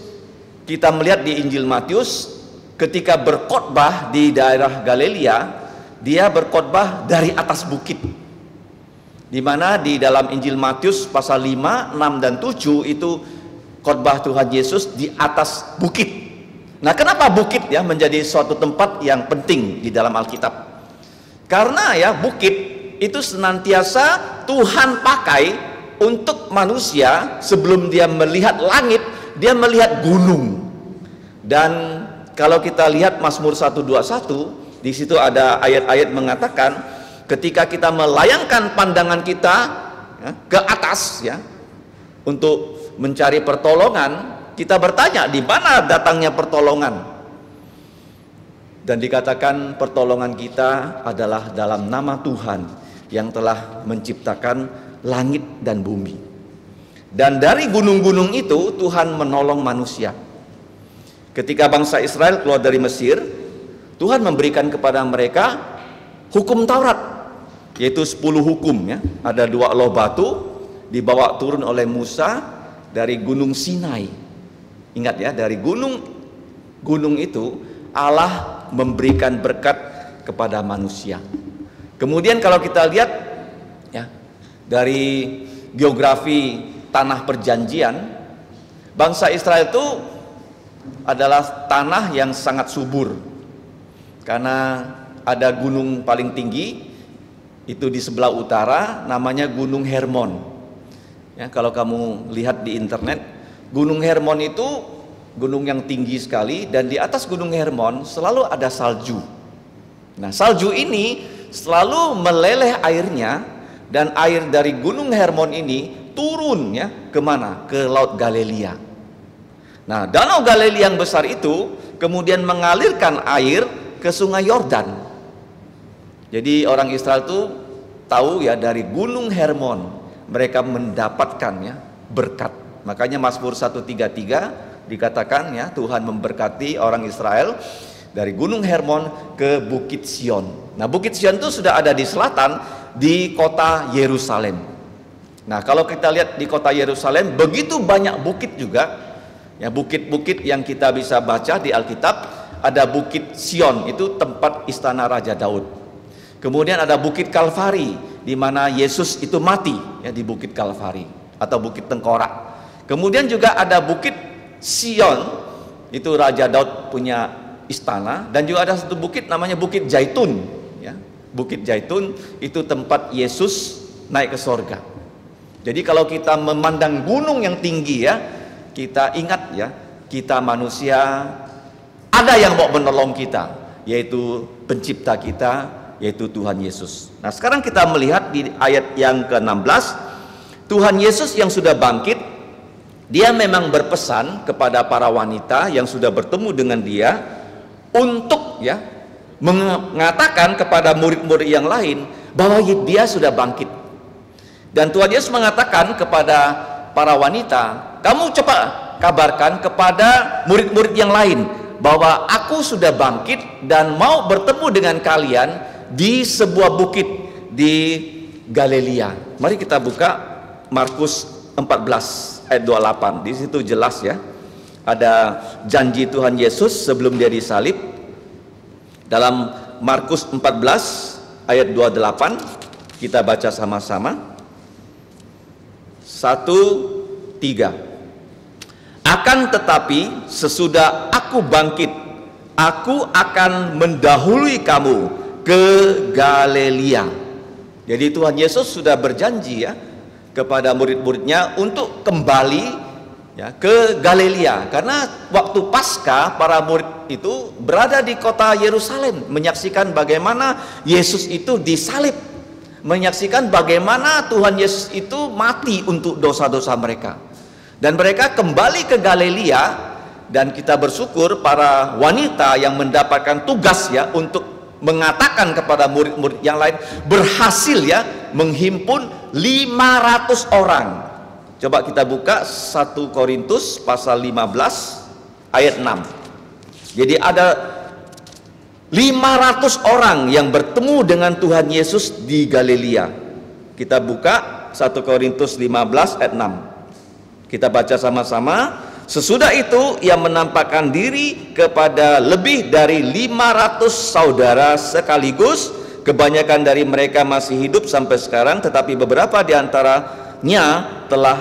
kita melihat di Injil Matius, ketika berkhotbah di daerah Galilea, dia berkhotbah dari atas bukit. Di mana di dalam Injil Matius pasal 5, 6 dan 7 itu khotbah Tuhan Yesus di atas bukit. Nah, kenapa bukit ya menjadi suatu tempat yang penting di dalam Alkitab? Karena ya bukit itu senantiasa Tuhan pakai untuk manusia. Sebelum dia melihat langit, dia melihat gunung. Dan kalau kita lihat Mazmur 121, di situ ada ayat-ayat mengatakan ketika kita melayangkan pandangan kita ya, ke atas ya untuk mencari pertolongan, kita bertanya di mana datangnya pertolongan. Dan dikatakan pertolongan kita adalah dalam nama Tuhan yang telah menciptakan langit dan bumi. Dan dari gunung-gunung itu Tuhan menolong manusia. Ketika bangsa Israel keluar dari Mesir, Tuhan memberikan kepada mereka hukum Taurat, yaitu 10 hukum ya. Ada 2 loh batu dibawa turun oleh Musa dari gunung Sinai. Ingat ya, dari gunung itu Allah memberikan berkat kepada manusia. Kemudian kalau kita lihat ya, dari geografi tanah perjanjian, bangsa Israel itu adalah tanah yang sangat subur, karena ada gunung paling tinggi itu di sebelah utara, namanya Gunung Hermon ya. Kalau kamu lihat di internet, Gunung Hermon itu gunung yang tinggi sekali, dan di atas Gunung Hermon selalu ada salju. Nah, salju ini selalu meleleh airnya, dan air dari Gunung Hermon ini turun ya kemana? Ke Laut Galilea. Nah, danau Galilea yang besar itu kemudian mengalirkan air ke Sungai Yordan. Jadi orang Israel itu tahu ya, dari Gunung Hermon mereka mendapatkan ya berkat. Makanya Mazmur 133 dikatakan ya, Tuhan memberkati orang Israel dari Gunung Hermon ke Bukit Sion. Nah, Bukit Sion itu sudah ada di selatan, di kota Yerusalem. Nah, kalau kita lihat di kota Yerusalem begitu banyak bukit juga. Ya, bukit-bukit yang kita bisa baca di Alkitab, ada Bukit Sion, itu tempat istana Raja Daud. Kemudian ada Bukit Kalvari, di mana Yesus itu mati ya, di Bukit Kalvari atau Bukit Tengkorak. Kemudian juga ada Bukit Sion, itu Raja Daud punya istana. Dan juga ada satu bukit namanya Bukit Zaitun ya. Bukit Zaitun itu tempat Yesus naik ke sorga. Jadi kalau kita memandang gunung yang tinggi ya, kita ingat ya, kita manusia ada yang mau menolong kita. yaitu pencipta kita, yaitu Tuhan Yesus. Nah, sekarang kita melihat di ayat yang ke-16, Tuhan Yesus yang sudah bangkit, dia memang berpesan kepada para wanita yang sudah bertemu dengan dia untuk mengatakan kepada murid-murid yang lain bahwa dia sudah bangkit. Dan Tuhan Yesus mengatakan kepada para wanita, kamu coba kabarkan kepada murid-murid yang lain bahwa aku sudah bangkit dan mau bertemu dengan kalian di sebuah bukit di Galilea. Mari kita buka Markus 14 ayat 28. Di situ jelas ya, ada janji Tuhan Yesus sebelum dia disalib. Dalam Markus 14 ayat 28 kita baca sama-sama. 1, 3. Akan tetapi sesudah aku bangkit, aku akan mendahului kamu ke Galilea. Jadi Tuhan Yesus sudah berjanji ya kepada murid-muridnya untuk kembali ya ke Galilea, karena waktu Paskah para murid itu berada di kota Yerusalem menyaksikan bagaimana Yesus itu disalib, menyaksikan bagaimana Tuhan Yesus itu mati untuk dosa-dosa mereka. Dan mereka kembali ke Galilea, dan kita bersyukur para wanita yang mendapatkan tugas ya untuk mengatakan kepada murid-murid yang lain berhasil ya menghimpun 500 orang. Coba kita buka 1 Korintus pasal 15 ayat 6. Jadi ada 500 orang yang bertemu dengan Tuhan Yesus di Galilea. Kita buka 1 Korintus 15 ayat 6. Kita baca sama-sama. Sesudah itu ia menampakkan diri kepada lebih dari 500 saudara sekaligus. Kebanyakan dari mereka masih hidup sampai sekarang, tetapi beberapa di antaranya telah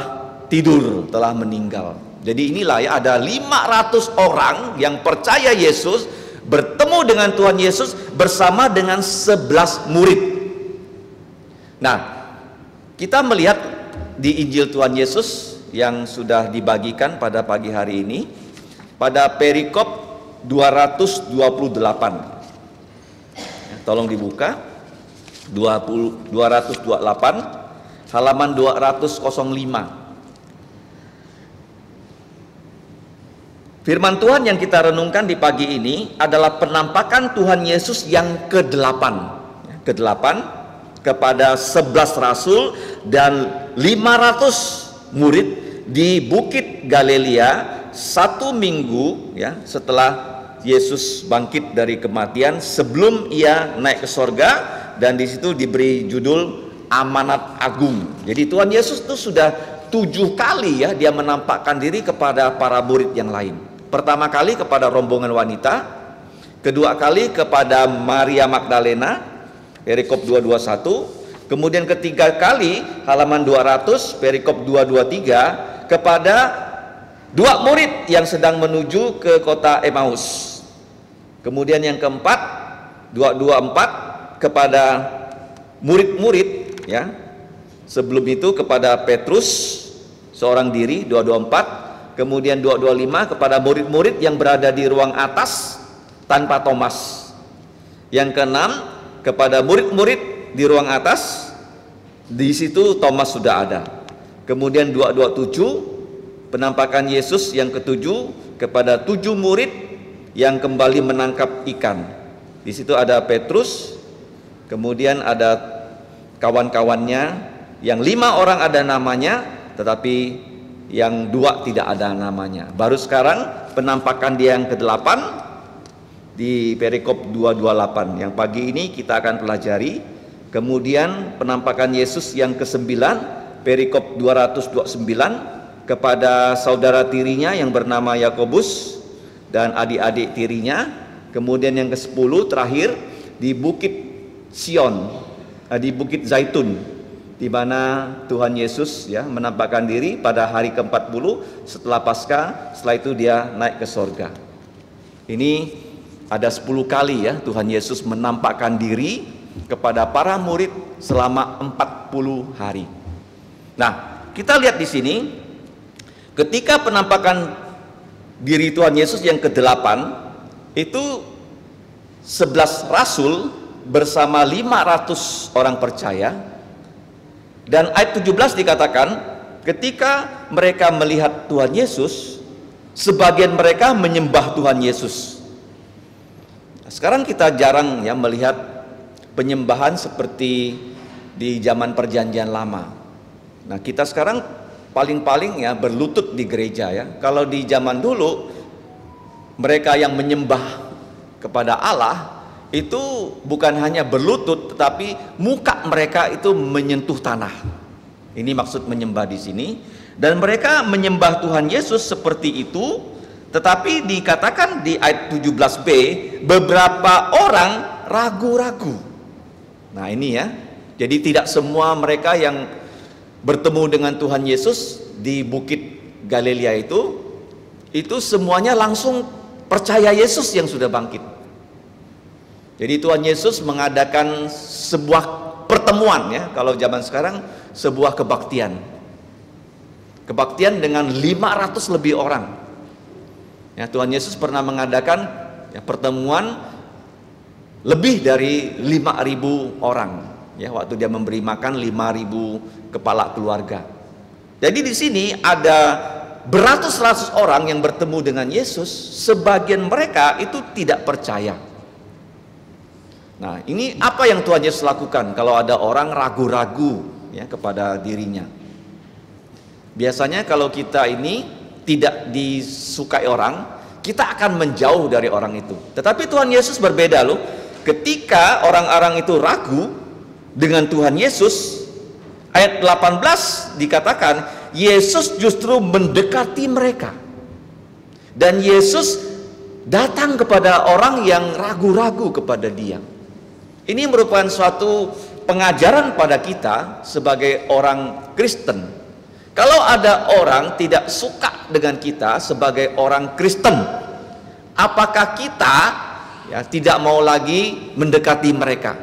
tidur, telah meninggal. Jadi inilah ya, ada 500 orang yang percaya Yesus, bertemu dengan Tuhan Yesus bersama dengan 11 murid. Nah, kita melihat di Injil Tuhan Yesus yang sudah dibagikan pada pagi hari ini pada perikop 228. Tolong dibuka 228 halaman 205. Firman Tuhan yang kita renungkan di pagi ini adalah penampakan Tuhan Yesus yang ke-8 kepada 11 rasul dan 500 murid di Bukit Galilea 1 minggu ya setelah Yesus bangkit dari kematian, sebelum ia naik ke sorga, dan di situ diberi judul amanat agung. Jadi Tuhan Yesus itu sudah 7 kali ya dia menampakkan diri kepada para murid yang lain. Pertama kali kepada rombongan wanita, kedua kali kepada Maria Magdalena, perikop 221. Kemudian ketiga kali halaman 200 perikop 223 kepada 2 murid yang sedang menuju ke kota Emmaus. Kemudian yang keempat 224 kepada murid-murid ya. Sebelum itu kepada Petrus seorang diri 224. Kemudian 225 kepada murid-murid yang berada di ruang atas tanpa Thomas. Yang keenam kepada murid-murid di ruang atas, di situ Thomas sudah ada. Kemudian 227 penampakan Yesus yang ke-7 kepada 7 murid yang kembali menangkap ikan. Di situ ada Petrus, kemudian ada kawan-kawannya, yang 5 orang ada namanya, tetapi yang 2 tidak ada namanya. Baru sekarang penampakan dia yang ke-8 di perikop 228 yang pagi ini kita akan pelajari. Kemudian penampakan Yesus yang ke-9 perikop 229 kepada saudara tirinya yang bernama Yakobus dan adik-adik tirinya. Kemudian yang ke-10 terakhir di Bukit Sion, di Bukit Zaitun, di mana Tuhan Yesus ya menampakkan diri pada hari ke-40 setelah Paskah. Setelah itu dia naik ke sorga. Ini ada 10 kali ya Tuhan Yesus menampakkan diri kepada para murid selama 40 hari. Nah, kita lihat di sini ketika penampakan diri Tuhan Yesus yang ke-8 itu 11 rasul bersama 500 orang percaya. Dan ayat 17 dikatakan, ketika mereka melihat Tuhan Yesus, sebagian mereka menyembah Tuhan Yesus. Nah, sekarang kita jarang ya melihat penyembahan seperti di zaman perjanjian lama. Nah, kita sekarang paling-paling ya berlutut di gereja ya. Kalau di zaman dulu mereka yang menyembah kepada Allah itu bukan hanya berlutut, tetapi muka mereka itu menyentuh tanah. Ini maksud menyembah di sini. Dan mereka menyembah Tuhan Yesus seperti itu, tetapi dikatakan di ayat 17b, beberapa orang ragu-ragu. Nah ini ya, jadi tidak semua mereka yang bertemu dengan Tuhan Yesus di Bukit Galilea itu semuanya langsung percaya Yesus yang sudah bangkit. Jadi Tuhan Yesus mengadakan sebuah pertemuan ya, kalau zaman sekarang sebuah kebaktian. Kebaktian dengan 500 lebih orang. Ya, Tuhan Yesus pernah mengadakan ya, pertemuan lebih dari 5.000 orang. Ya, waktu dia memberi makan 5.000 kepala keluarga. Jadi di sini ada beratus-ratus orang yang bertemu dengan Yesus, sebagian mereka itu tidak percaya. Nah, ini apa yang Tuhan Yesus lakukan kalau ada orang ragu-ragu ya kepada dirinya? Biasanya kalau kita ini tidak disukai orang, kita akan menjauh dari orang itu. Tetapi Tuhan Yesus berbeda loh. Ketika orang-orang itu ragu dengan Tuhan Yesus, ayat 18 dikatakan Yesus justru mendekati mereka. Dan Yesus datang kepada orang yang ragu-ragu kepada Dia. Ini merupakan suatu pengajaran pada kita sebagai orang Kristen. Kalau ada orang tidak suka dengan kita sebagai orang Kristen, apakah kita ya tidak mau lagi mendekati mereka?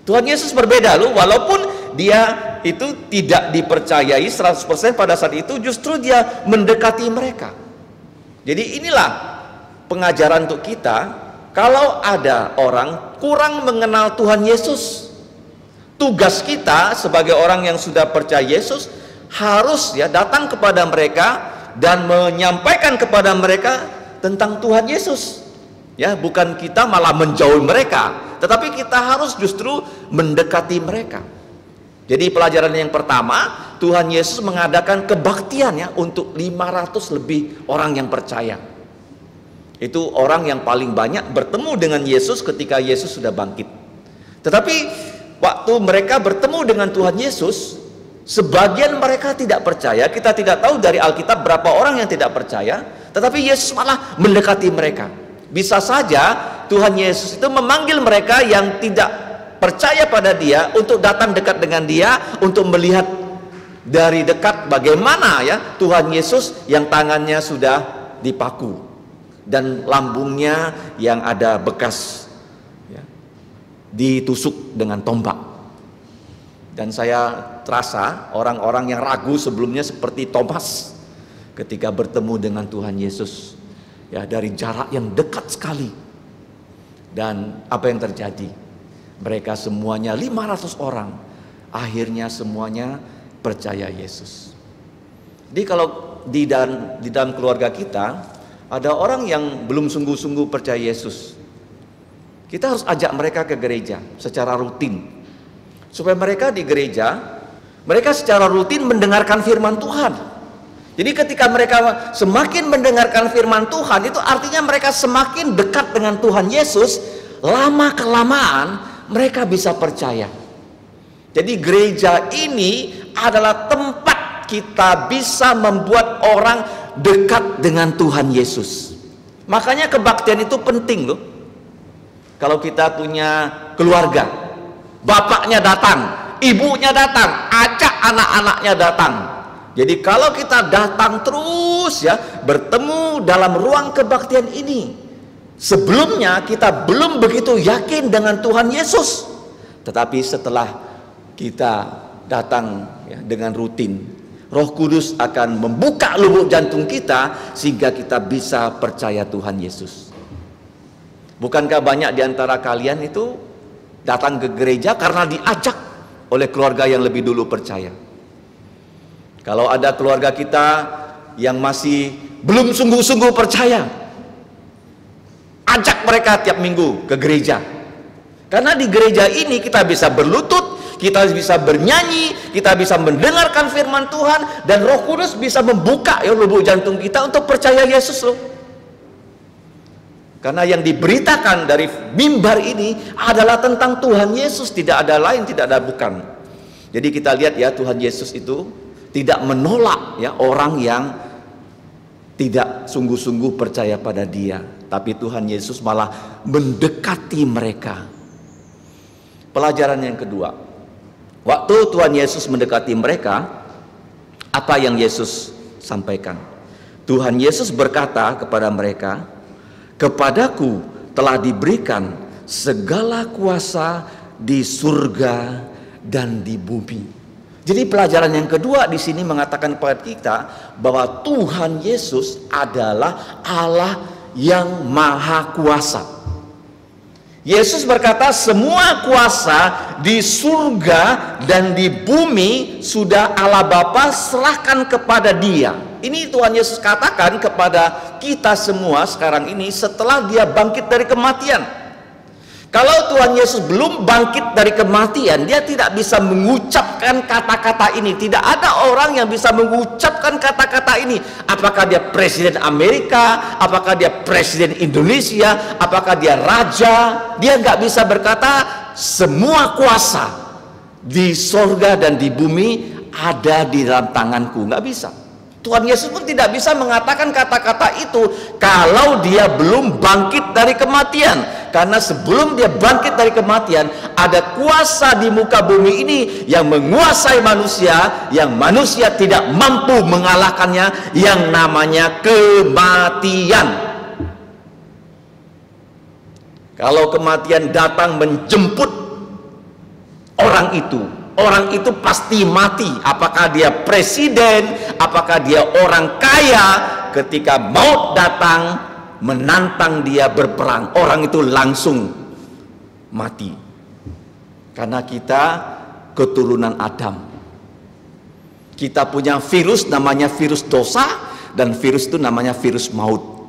Tuhan Yesus berbeda loh, walaupun dia itu tidak dipercayai 100% pada saat itu, justru dia mendekati mereka. Jadi inilah pengajaran untuk kita. Kalau ada orang kurang mengenal Tuhan Yesus, tugas kita sebagai orang yang sudah percaya Yesus harus ya datang kepada mereka dan menyampaikan kepada mereka tentang Tuhan Yesus. Ya, bukan kita malah menjauhi mereka, tetapi kita harus justru mendekati mereka. Jadi pelajaran yang pertama, Tuhan Yesus mengadakan kebaktian ya untuk 500 lebih orang yang percaya. Itu orang yang paling banyak bertemu dengan Yesus ketika Yesus sudah bangkit. Tetapi waktu mereka bertemu dengan Tuhan Yesus, sebagian mereka tidak percaya. Kita tidak tahu dari Alkitab berapa orang yang tidak percaya, tetapi Yesus malah mendekati mereka. Bisa saja Tuhan Yesus itu memanggil mereka yang tidak percaya pada Dia untuk datang dekat dengan Dia, untuk melihat dari dekat bagaimana ya Tuhan Yesus yang tangannya sudah dipaku dan lambungnya yang ada bekas ya, ditusuk dengan tombak. Dan saya terasa orang-orang yang ragu sebelumnya seperti Thomas ketika bertemu dengan Tuhan Yesus ya dari jarak yang dekat sekali. Dan apa yang terjadi? Mereka semuanya 500 orang akhirnya semuanya percaya Yesus. Jadi kalau di dalam keluarga kita ada orang yang belum sungguh-sungguh percaya Yesus, kita harus ajak mereka ke gereja secara rutin, supaya mereka di gereja, mereka secara rutin mendengarkan firman Tuhan. Jadi ketika mereka semakin mendengarkan firman Tuhan, itu artinya mereka semakin dekat dengan Tuhan Yesus. Lama-kelamaan mereka bisa percaya. Jadi gereja ini adalah tempat kita bisa membuat orang dekat dengan Tuhan Yesus. Makanya kebaktian itu penting loh. Kalau kita punya keluarga, bapaknya datang, ibunya datang, ajak anak-anaknya datang. Jadi kalau kita datang terus ya, bertemu dalam ruang kebaktian ini, sebelumnya kita belum begitu yakin dengan Tuhan Yesus. Tetapi setelah kita datang ya, dengan rutin, Roh Kudus akan membuka lubuk jantung kita sehingga kita bisa percaya Tuhan Yesus. Bukankah banyak di antara kalian itu datang ke gereja karena diajak oleh keluarga yang lebih dulu percaya? Kalau ada keluarga kita yang masih belum sungguh-sungguh percaya, ajak mereka tiap minggu ke gereja. Karena di gereja ini kita bisa berlutut, kita bisa bernyanyi, kita bisa mendengarkan firman Tuhan, dan Roh Kudus bisa membuka lubuk jantung kita untuk percaya Yesus loh. Karena yang diberitakan dari mimbar ini adalah tentang Tuhan Yesus, tidak ada lain, tidak ada bukan. Jadi kita lihat ya, Tuhan Yesus itu tidak menolak ya orang yang tidak sungguh-sungguh percaya pada Dia, tapi Tuhan Yesus malah mendekati mereka. Pelajaran yang kedua, waktu Tuhan Yesus mendekati mereka, apa yang Yesus sampaikan? Tuhan Yesus berkata kepada mereka, "Kepadaku telah diberikan segala kuasa di surga dan di bumi." Jadi pelajaran yang kedua di sini mengatakan kepada kita bahwa Tuhan Yesus adalah Allah yang maha kuasa. Yesus berkata, semua kuasa di surga dan di bumi sudah Allah Bapa serahkan kepada Dia. Ini Tuhan Yesus katakan kepada kita semua sekarang ini setelah Dia bangkit dari kematian. Kalau Tuhan Yesus belum bangkit dari kematian, Dia tidak bisa mengucapkan kata-kata ini. Tidak ada orang yang bisa mengucapkan kata-kata ini. Apakah Dia Presiden Amerika, apakah Dia Presiden Indonesia, apakah Dia Raja. Dia nggak bisa berkata, semua kuasa di sorga dan di bumi ada di dalam tanganku. Nggak bisa. Tuhan Yesus pun tidak bisa mengatakan kata-kata itu kalau Dia belum bangkit dari kematian. Karena sebelum Dia bangkit dari kematian, ada kuasa di muka bumi ini yang menguasai manusia, yang manusia tidak mampu mengalahkannya, yang namanya kematian. Kalau kematian datang menjemput orang itu pasti mati. Apakah dia presiden, apakah dia orang kaya, ketika maut datang menantang dia berperang, orang itu langsung mati. Karena kita keturunan Adam. Kita punya virus namanya virus dosa, dan virus itu namanya virus maut.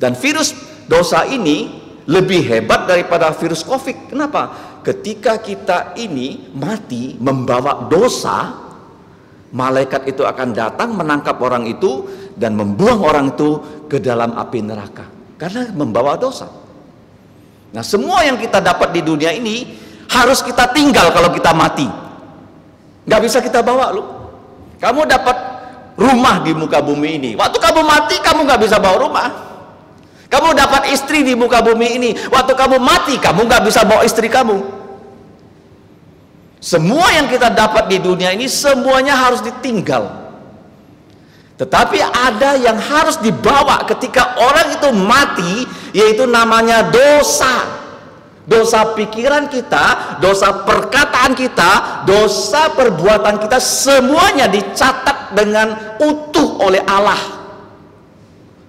Dan virus dosa ini lebih hebat daripada virus COVID. Kenapa? Ketika kita ini mati membawa dosa, malaikat itu akan datang menangkap orang itu dan membuang orang itu ke dalam api neraka karena membawa dosa. Nah, semua yang kita dapat di dunia ini harus kita tinggal kalau kita mati. Nggak bisa kita bawa loh. Kamu dapat rumah di muka bumi ini, waktu kamu mati kamu nggak bisa bawa rumah. Kamu dapat istri di muka bumi ini, waktu kamu mati kamu nggak bisa bawa istri kamu. Semua yang kita dapat di dunia ini semuanya harus ditinggal. Tetapi ada yang harus dibawa ketika orang itu mati, yaitu namanya dosa. Dosa pikiran kita, dosa perkataan kita, dosa perbuatan kita, semuanya dicatat dengan utuh oleh Allah.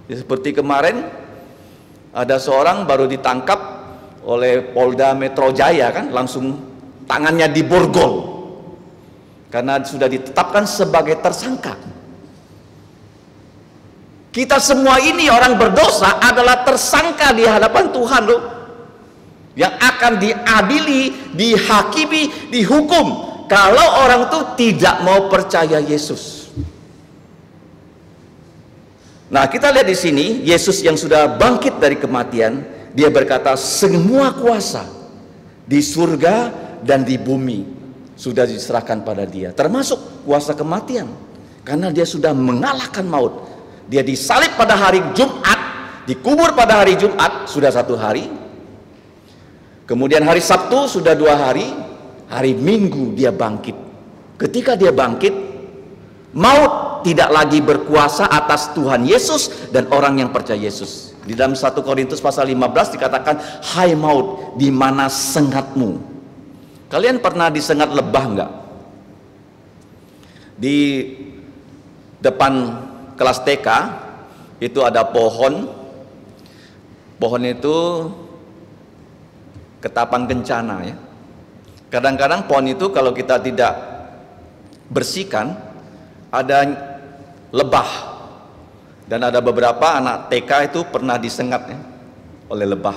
Ya, seperti kemarin ada seorang baru ditangkap oleh Polda Metro Jaya, kan langsung tangannya diborgol karena sudah ditetapkan sebagai tersangka. Kita semua ini orang berdosa adalah tersangka di hadapan Tuhan loh, yang akan diadili, dihakimi, dihukum kalau orang itu tidak mau percaya Yesus. Nah, kita lihat di sini Yesus yang sudah bangkit dari kematian, Dia berkata semua kuasa di surga dan di bumi sudah diserahkan pada Dia, termasuk kuasa kematian, karena Dia sudah mengalahkan maut. Dia disalib pada hari Jumat, dikubur pada hari Jumat, sudah 1 hari. Kemudian hari Sabtu sudah 2 hari, hari Minggu Dia bangkit. Ketika Dia bangkit, maut tidak lagi berkuasa atas Tuhan Yesus dan orang yang percaya Yesus. Di dalam 1 Korintus pasal 15 dikatakan, hai maut, di mana sengatmu? Kalian pernah disengat lebah enggak? Di depan kelas TK itu ada pohon itu ketapang kencana ya. Kadang-kadang pohon itu kalau kita tidak bersihkan ada lebah, dan ada beberapa anak TK itu pernah disengat ya, oleh lebah.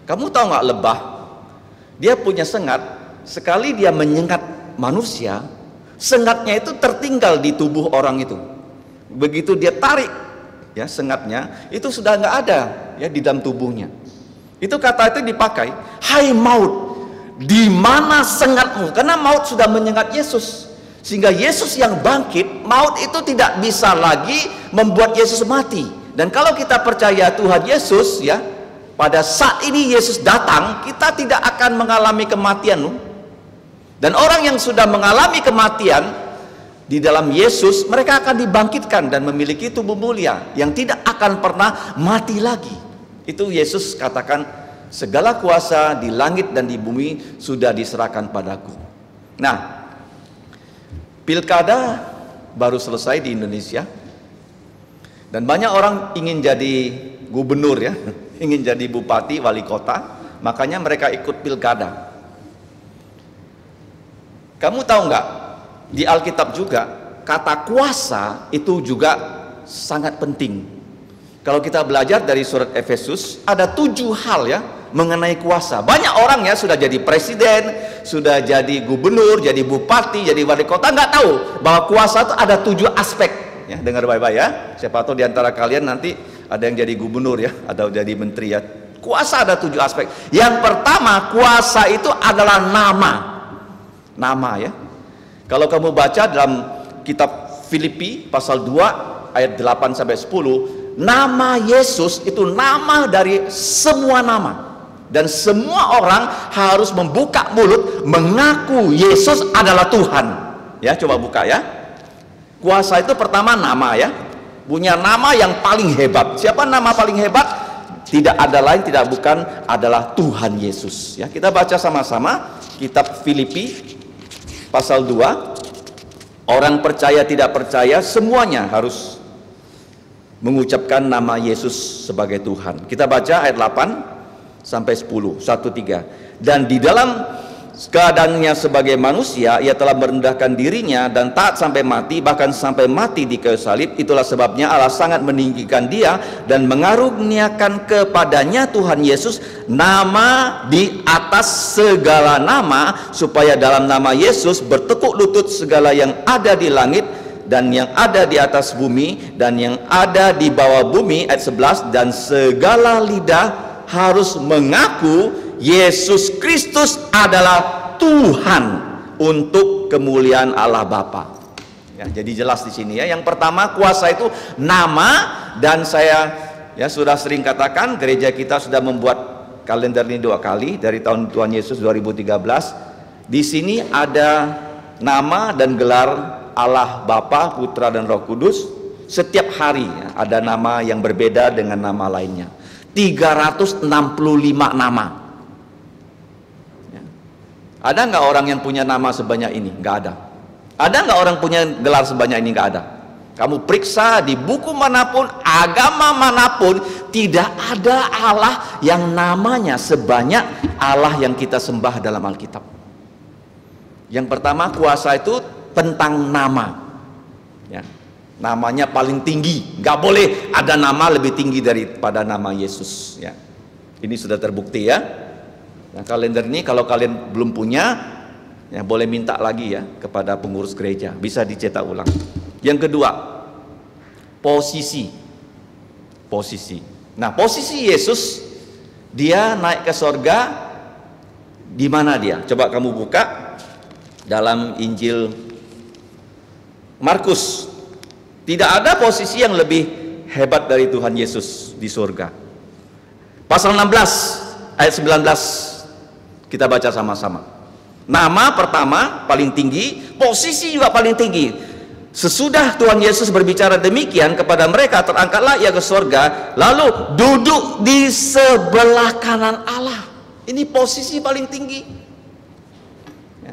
Kamu tahu nggak lebah? Dia punya sengat, sekali dia menyengat manusia, sengatnya itu tertinggal di tubuh orang itu. Begitu dia tarik ya sengatnya, itu sudah nggak ada ya di dalam tubuhnya. Itu kata itu dipakai, hai maut, di mana sengatmu? Karena maut sudah menyengat Yesus. Sehingga Yesus yang bangkit, maut itu tidak bisa lagi membuat Yesus mati. Dan kalau kita percaya Tuhan Yesus ya, pada saat ini Yesus datang, kita tidak akan mengalami kematian. Dan orang yang sudah mengalami kematian di dalam Yesus, mereka akan dibangkitkan dan memiliki tubuh mulia yang tidak akan pernah mati lagi. Itu Yesus katakan, segala kuasa di langit dan di bumi sudah diserahkan padaku. Nah, pilkada baru selesai di Indonesia, dan banyak orang ingin jadi gubernur ya, ingin jadi bupati, wali kota, makanya mereka ikut pilkada. Kamu tahu nggak, di Alkitab juga kata kuasa itu juga sangat penting. Kalau kita belajar dari surat Efesus, ada 7 hal ya mengenai kuasa. Banyak orang ya sudah jadi presiden, sudah jadi gubernur, jadi bupati, jadi wali kota, nggak tahu bahwa kuasa itu ada 7 aspek ya. Dengar baik-baik ya, siapa tahu diantara kalian nanti ada yang jadi gubernur ya, atau jadi menteri ya. Kuasa ada 7 aspek. Yang pertama, kuasa itu adalah nama ya. Kalau kamu baca dalam kitab Filipi pasal 2 ayat 8 sampai 10, nama Yesus itu nama dari semua nama. Dan semua orang harus membuka mulut mengaku Yesus adalah Tuhan. Ya, coba buka ya. Kuasa itu pertama nama ya. Punya nama yang paling hebat. Siapa nama paling hebat? Tidak ada lain, tidak bukan, adalah Tuhan Yesus. Ya, kita baca sama-sama kitab Filipi pasal 2. Orang percaya tidak percaya semuanya harus mengucapkan nama Yesus sebagai Tuhan. Kita baca ayat 8 sampai 10, 1-3. Dan di dalam keadaannya sebagai manusia, ia telah merendahkan dirinya dan taat sampai mati, bahkan sampai mati di kayu salib. Itulah sebabnya Allah sangat meninggikan dia dan mengaruniakan kepadanya Tuhan Yesus nama di atas segala nama, supaya dalam nama Yesus bertekuk lutut segala yang ada di langit dan yang ada di atas bumi dan yang ada di bawah bumi. Ayat 11, dan segala lidah harus mengaku Yesus Kristus adalah Tuhan untuk kemuliaan Allah Bapa. Ya, jadi jelas di sini ya. Yang pertama, kuasa itu nama, dan saya ya sudah sering katakan, gereja kita sudah membuat kalender ini 2 kali dari tahun Tuhan Yesus 2013. Di sini ada nama dan gelar Allah Bapa, Putra dan Roh Kudus. Setiap hari ya, ada nama yang berbeda dengan nama lainnya. 365 nama. Ya. Ada nggak orang yang punya nama sebanyak ini? Nggak ada. Ada nggak orang punya gelar sebanyak ini? Nggak ada. Kamu periksa di buku manapun, agama manapun, tidak ada Allah yang namanya sebanyak Allah yang kita sembah dalam Alkitab. Yang pertama, kuasa itu tentang nama. Ya. Namanya paling tinggi, nggak boleh ada nama lebih tinggi daripada nama Yesus ya. Ini sudah terbukti ya. Nah, kalender ini kalau kalian belum punya ya, boleh minta lagi ya kepada pengurus gereja, bisa dicetak ulang. Yang kedua, posisi. Nah, posisi Yesus, dia naik ke sorga, di mana dia? Coba kamu buka dalam Injil Markus. Tidak ada posisi yang lebih hebat dari Tuhan Yesus di surga. Pasal 16 ayat 19 kita baca sama-sama. Nama pertama paling tinggi, posisi juga paling tinggi. Sesudah Tuhan Yesus berbicara demikian kepada mereka, terangkatlah ia ke surga, lalu duduk di sebelah kanan Allah. Ini posisi paling tinggi.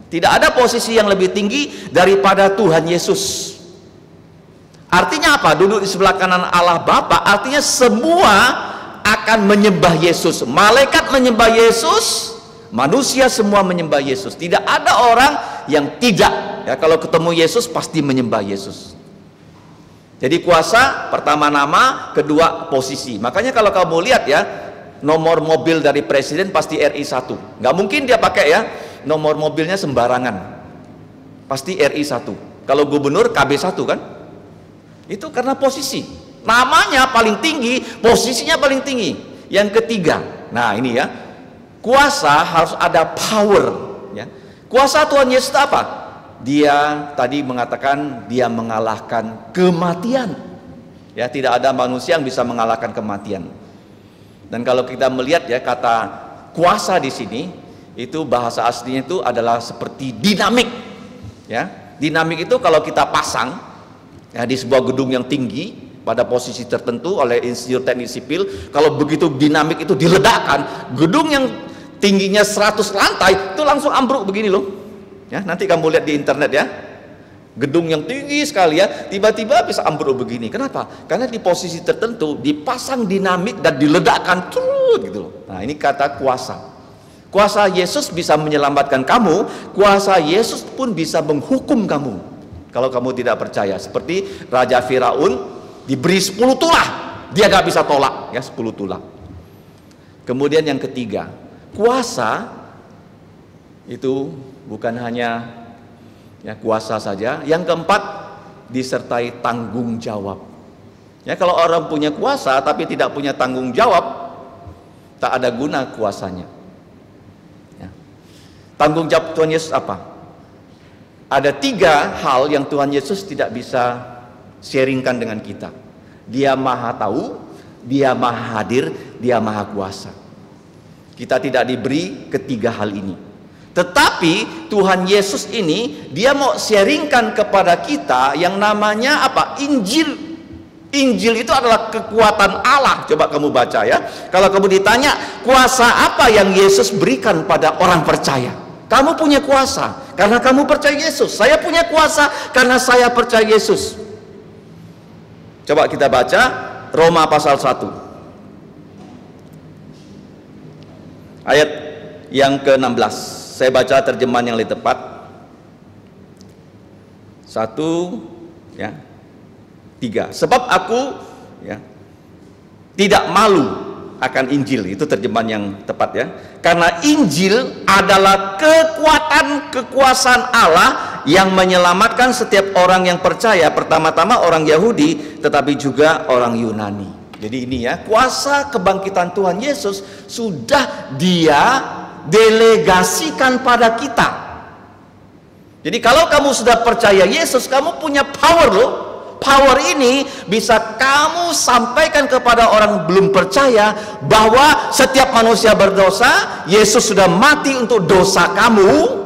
Tidak ada posisi yang lebih tinggi daripada Tuhan Yesus. Artinya apa? Duduk di sebelah kanan Allah Bapa, artinya semua akan menyembah Yesus. Malaikat menyembah Yesus, manusia semua menyembah Yesus. Tidak ada orang yang tidak. Ya, kalau ketemu Yesus pasti menyembah Yesus. Jadi kuasa pertama nama, kedua posisi. Makanya kalau kamu lihat ya, nomor mobil dari presiden pasti RI1. Nggak mungkin dia pakai ya nomor mobilnya sembarangan. Pasti RI1. Kalau gubernur KB1 kan? Itu karena posisi. Namanya paling tinggi, posisinya paling tinggi. Yang ketiga, nah ini ya, kuasa harus ada power. Ya. Kuasa Tuhan Yesus apa? Dia tadi mengatakan dia mengalahkan kematian. Ya, tidak ada manusia yang bisa mengalahkan kematian. Dan kalau kita melihat ya kata kuasa di sini, itu bahasa aslinya itu adalah seperti dinamik. Ya, dinamik itu kalau kita pasang ya, di sebuah gedung yang tinggi pada posisi tertentu oleh insinyur teknik sipil, kalau begitu dinamik itu diledakkan, gedung yang tingginya 100 lantai itu langsung ambruk begini loh. Ya, nanti kamu lihat di internet ya, gedung yang tinggi sekali ya, tiba-tiba bisa ambruk begini. Kenapa? Karena di posisi tertentu dipasang dinamik dan diledakkan gitu loh. Nah, ini kata kuasa. Kuasa Yesus bisa menyelamatkan kamu, kuasa Yesus pun bisa menghukum kamu kalau kamu tidak percaya. Seperti Raja Firaun diberi 10 tulah, dia gak bisa tolak ya, 10 tulah. Kemudian yang ketiga, kuasa itu bukan hanya ya kuasa saja. Yang keempat, disertai tanggung jawab. Ya, kalau orang punya kuasa tapi tidak punya tanggung jawab, tak ada guna kuasanya. Ya. Tanggung jawab Tuhan Yesus apa? Ada 3 hal yang Tuhan Yesus tidak bisa sharingkan dengan kita. Dia maha tahu, dia maha hadir, dia maha kuasa. Kita tidak diberi ketiga hal ini. Tetapi Tuhan Yesus ini dia mau sharingkan kepada kita yang namanya apa? Injil. Injil itu adalah kekuatan Allah. Coba kamu baca ya. Kalau kamu ditanya kuasa apa yang Yesus berikan pada orang percaya, kamu punya kuasa karena kamu percaya Yesus. Saya punya kuasa karena saya percaya Yesus. Coba kita baca Roma pasal 1 ayat yang ke-16. Saya baca terjemahan yang lebih tepat. 1 ya 3. Sebab aku ya tidak malu akan Injil, itu terjemahan yang tepat ya. Karena Injil adalah kekuasaan Allah yang menyelamatkan setiap orang yang percaya, pertama-tama orang Yahudi tetapi juga orang Yunani. Jadi ini ya, kuasa kebangkitan Tuhan Yesus sudah dia delegasikan pada kita. Jadi kalau kamu sudah percaya Yesus, kamu punya power loh. Power ini bisa kamu sampaikan kepada orang belum percaya bahwa setiap manusia berdosa, Yesus sudah mati untuk dosa kamu.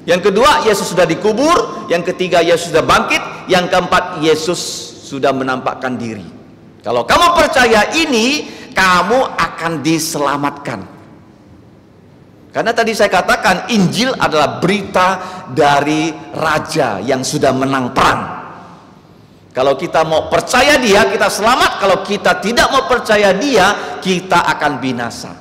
Yang kedua, Yesus sudah dikubur. Yang ketiga, Yesus sudah bangkit. Yang keempat, Yesus sudah menampakkan diri. Kalau kamu percaya ini, kamu akan diselamatkan. Karena tadi saya katakan Injil adalah berita dari Raja yang sudah menang perang. Kalau kita mau percaya dia, kita selamat. Kalau kita tidak mau percaya dia, kita akan binasa.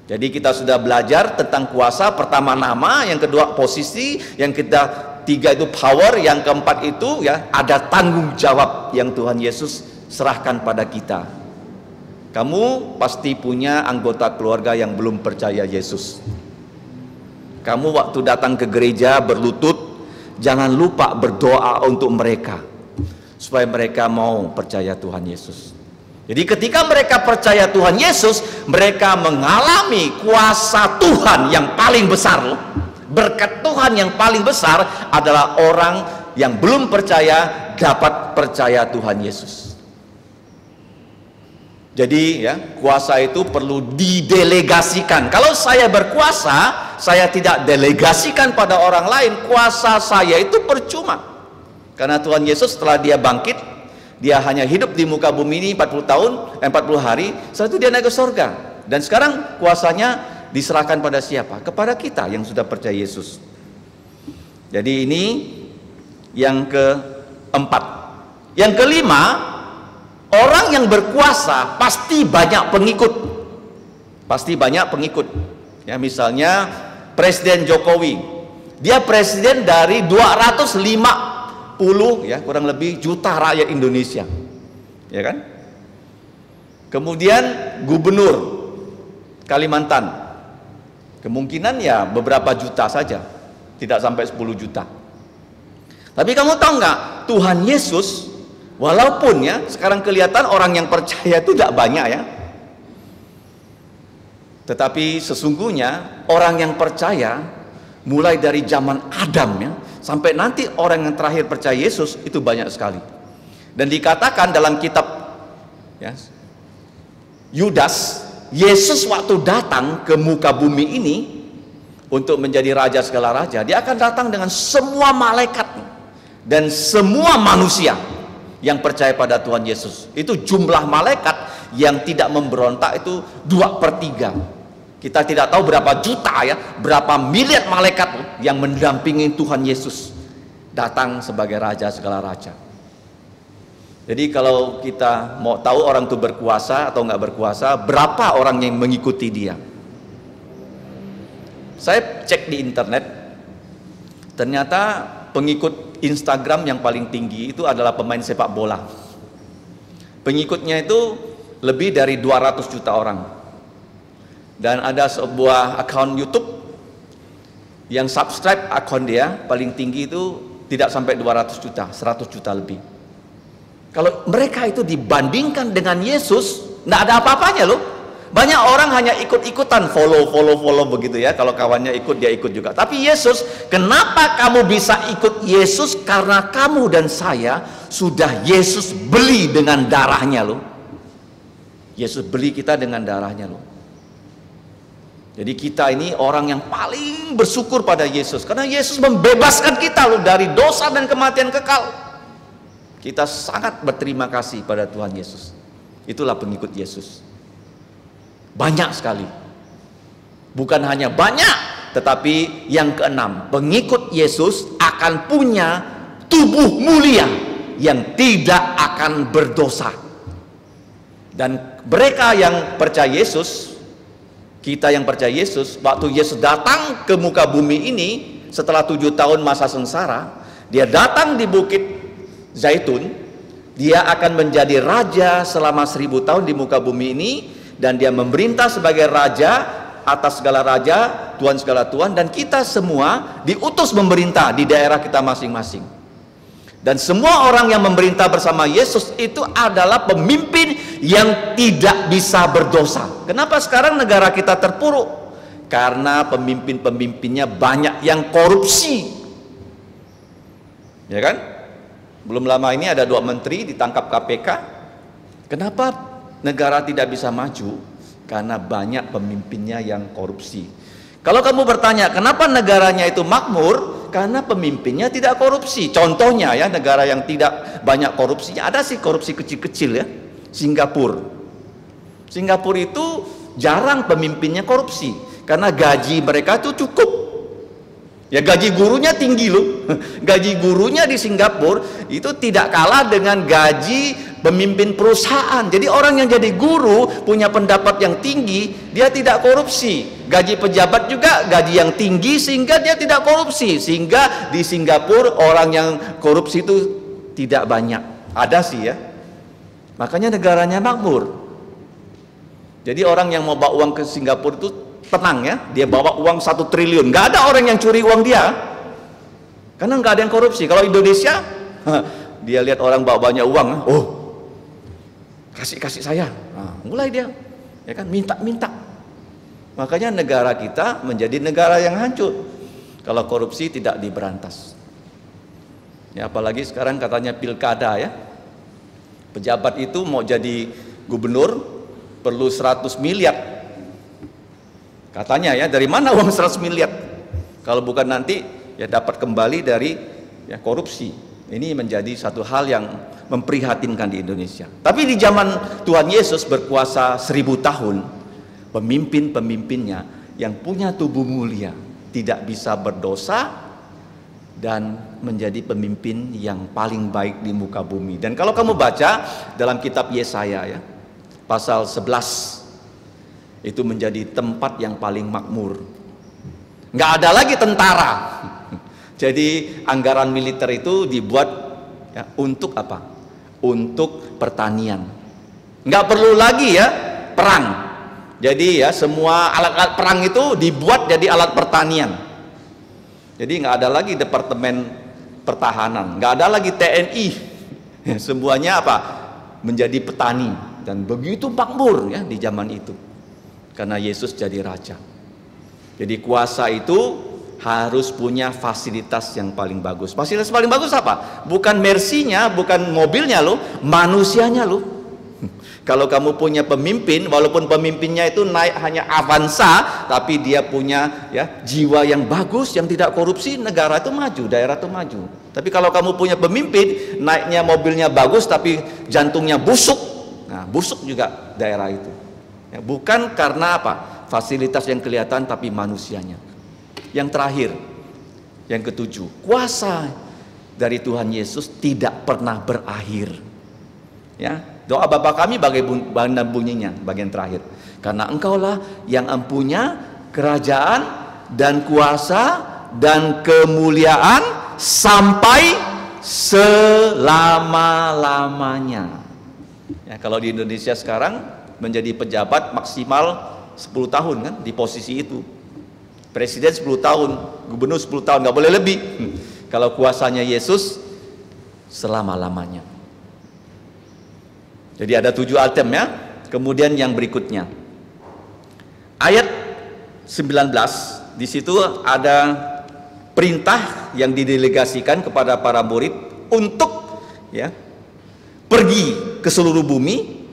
Jadi kita sudah belajar tentang kuasa. Pertama nama, yang kedua posisi, yang ketiga itu power, yang keempat itu ya ada tanggung jawab yang Tuhan Yesus serahkan pada kita. Kamu pasti punya anggota keluarga yang belum percaya Yesus. Kamu waktu datang ke gereja berlutut, jangan lupa berdoa untuk mereka supaya mereka mau percaya Tuhan Yesus. Jadi ketika mereka percaya Tuhan Yesus, mereka mengalami kuasa Tuhan yang paling besar loh. Berkat Tuhan yang paling besar adalah orang yang belum percaya dapat percaya Tuhan Yesus. Jadi ya, kuasa itu perlu didelegasikan. Kalau saya berkuasa, saya tidak delegasikan pada orang lain, kuasa saya itu percuma. Karena Tuhan Yesus setelah dia bangkit, dia hanya hidup di muka bumi ini 40 hari, setelah itu dia naik ke surga. Dan sekarang kuasanya diserahkan pada siapa? Kepada kita yang sudah percaya Yesus. Jadi ini yang keempat. Yang kelima, orang yang berkuasa pasti banyak pengikut. Pasti banyak pengikut. Ya, misalnya Presiden Jokowi. Dia presiden dari 250 ya, kurang lebih juta rakyat Indonesia. Ya kan? Kemudian Gubernur Kalimantan. Kemungkinan ya beberapa juta saja. Tidak sampai 10 juta. Tapi kamu tahu nggak, Tuhan Yesus, walaupun ya sekarang kelihatan orang yang percaya itu tidak banyak ya, tetapi sesungguhnya orang yang percaya mulai dari zaman Adam ya sampai nanti orang yang terakhir percaya Yesus itu banyak sekali. Dan dikatakan dalam kitab ya, Yudas, Yesus waktu datang ke muka bumi ini untuk menjadi raja segala raja, dia akan datang dengan semua malaikat dan semua manusia yang percaya pada Tuhan Yesus. Itu jumlah malaikat yang tidak memberontak itu 2/3. Kita tidak tahu berapa juta ya, berapa miliar malaikat yang mendampingi Tuhan Yesus datang sebagai raja segala raja. Jadi kalau kita mau tahu orang itu berkuasa atau nggak berkuasa, berapa orang yang mengikuti dia? Saya cek di internet, ternyata pengikut Instagram yang paling tinggi itu adalah pemain sepak bola. Pengikutnya itu lebih dari 200 juta orang. Dan ada sebuah akun YouTube yang subscribe akun dia paling tinggi itu tidak sampai 200 juta, 100 juta lebih. Kalau mereka itu dibandingkan dengan Yesus, nggak ada apa-apanya loh. Banyak orang hanya ikut-ikutan, follow begitu ya. Kalau kawannya ikut, dia ikut juga. Tapi Yesus, kenapa kamu bisa ikut Yesus? Karena kamu dan saya sudah Yesus beli dengan darahnya loh. Yesus beli kita dengan darahnya loh. Jadi kita ini orang yang paling bersyukur pada Yesus, karena Yesus membebaskan kita loh dari dosa dan kematian kekal. Kita sangat berterima kasih pada Tuhan Yesus. Itulah pengikut Yesus. Banyak sekali. Bukan hanya banyak, tetapi yang keenam, pengikut Yesus akan punya tubuh mulia yang tidak akan berdosa. Dan mereka yang percaya Yesus, kita yang percaya Yesus, waktu Yesus datang ke muka bumi ini setelah 7 tahun masa sengsara, dia datang di Bukit Zaitun. Dia akan menjadi raja selama 1000 tahun di muka bumi ini, dan dia memerintah sebagai raja atas segala raja, Tuhan segala Tuhan, dan kita semua diutus memerintah di daerah kita masing-masing. Dan semua orang yang memerintah bersama Yesus itu adalah pemimpin yang tidak bisa berdosa. Kenapa sekarang negara kita terpuruk? Karena pemimpin-pemimpinnya banyak yang korupsi. Ya kan? Belum lama ini ada 2 menteri ditangkap KPK. Kenapa negara tidak bisa maju? Karena banyak pemimpinnya yang korupsi. Kalau kamu bertanya, kenapa negaranya itu makmur? Karena pemimpinnya tidak korupsi. Contohnya ya, negara yang tidak banyak korupsinya, ada sih korupsi kecil-kecil ya. Singapura. Singapura itu jarang pemimpinnya korupsi, karena gaji mereka itu cukup. Ya, gaji gurunya tinggi loh. Gaji gurunya di Singapura itu tidak kalah dengan gaji pemimpin perusahaan. Jadi orang yang jadi guru punya pendapat yang tinggi, dia tidak korupsi. Gaji pejabat juga gaji yang tinggi sehingga dia tidak korupsi. Sehingga di Singapura orang yang korupsi itu tidak banyak. Ada sih ya. Makanya negaranya makmur. Jadi orang yang mau bawa uang ke Singapura itu tenang ya, dia bawa uang 1 triliun, nggak ada orang yang curi uang dia, karena nggak ada yang korupsi. Kalau Indonesia, dia lihat orang bawa banyak uang, oh kasih saya, nah, mulai dia, ya kan, minta. Makanya negara kita menjadi negara yang hancur kalau korupsi tidak diberantas. Ya, apalagi sekarang katanya pilkada ya, pejabat itu mau jadi gubernur perlu 100 miliar. Katanya ya, dari mana uang 100 miliar? Kalau bukan nanti ya dapat kembali dari ya korupsi. Ini menjadi satu hal yang memprihatinkan di Indonesia. Tapi di zaman Tuhan Yesus berkuasa 1000 tahun, pemimpin-pemimpinnya yang punya tubuh mulia, tidak bisa berdosa, dan menjadi pemimpin yang paling baik di muka bumi. Dan kalau kamu baca dalam kitab Yesaya ya, pasal 11, itu menjadi tempat yang paling makmur. Nggak ada lagi tentara. Jadi anggaran militer itu dibuat ya, untuk apa? Untuk pertanian. Nggak perlu lagi ya perang. Jadi ya semua alat-alat perang itu dibuat jadi alat pertanian. Jadi nggak ada lagi departemen pertahanan, nggak ada lagi TNI. Ya, semuanya apa? Menjadi petani, dan begitu makmur ya di zaman itu. Karena Yesus jadi raja. Jadi kuasa itu harus punya fasilitas yang paling bagus. Fasilitas paling bagus apa? Bukan mercy-nya, bukan mobilnya loh, manusianya loh. Kalau kamu punya pemimpin, walaupun pemimpinnya itu naik hanya Avanza, tapi dia punya ya jiwa yang bagus, yang tidak korupsi, negara itu maju, daerah itu maju. Tapi kalau kamu punya pemimpin, naiknya mobilnya bagus, tapi jantungnya busuk, nah busuk juga daerah itu. Ya, bukan karena apa? Fasilitas yang kelihatan, tapi manusianya. Yang terakhir, yang ketujuh, kuasa dari Tuhan Yesus tidak pernah berakhir. Ya. Doa Bapa kami bagaimana bunyinya bagian terakhir. Karena Engkaulah yang empunya kerajaan dan kuasa dan kemuliaan sampai selama-lamanya. Ya, kalau di Indonesia sekarang menjadi pejabat maksimal 10 tahun kan di posisi itu. Presiden 10 tahun, gubernur 10 tahun, nggak boleh lebih. Kalau kuasanya Yesus selama-lamanya. Jadi ada 7 item ya. Kemudian yang berikutnya, ayat 19, di situ ada perintah yang didelegasikan kepada para murid untuk ya pergi ke seluruh bumi,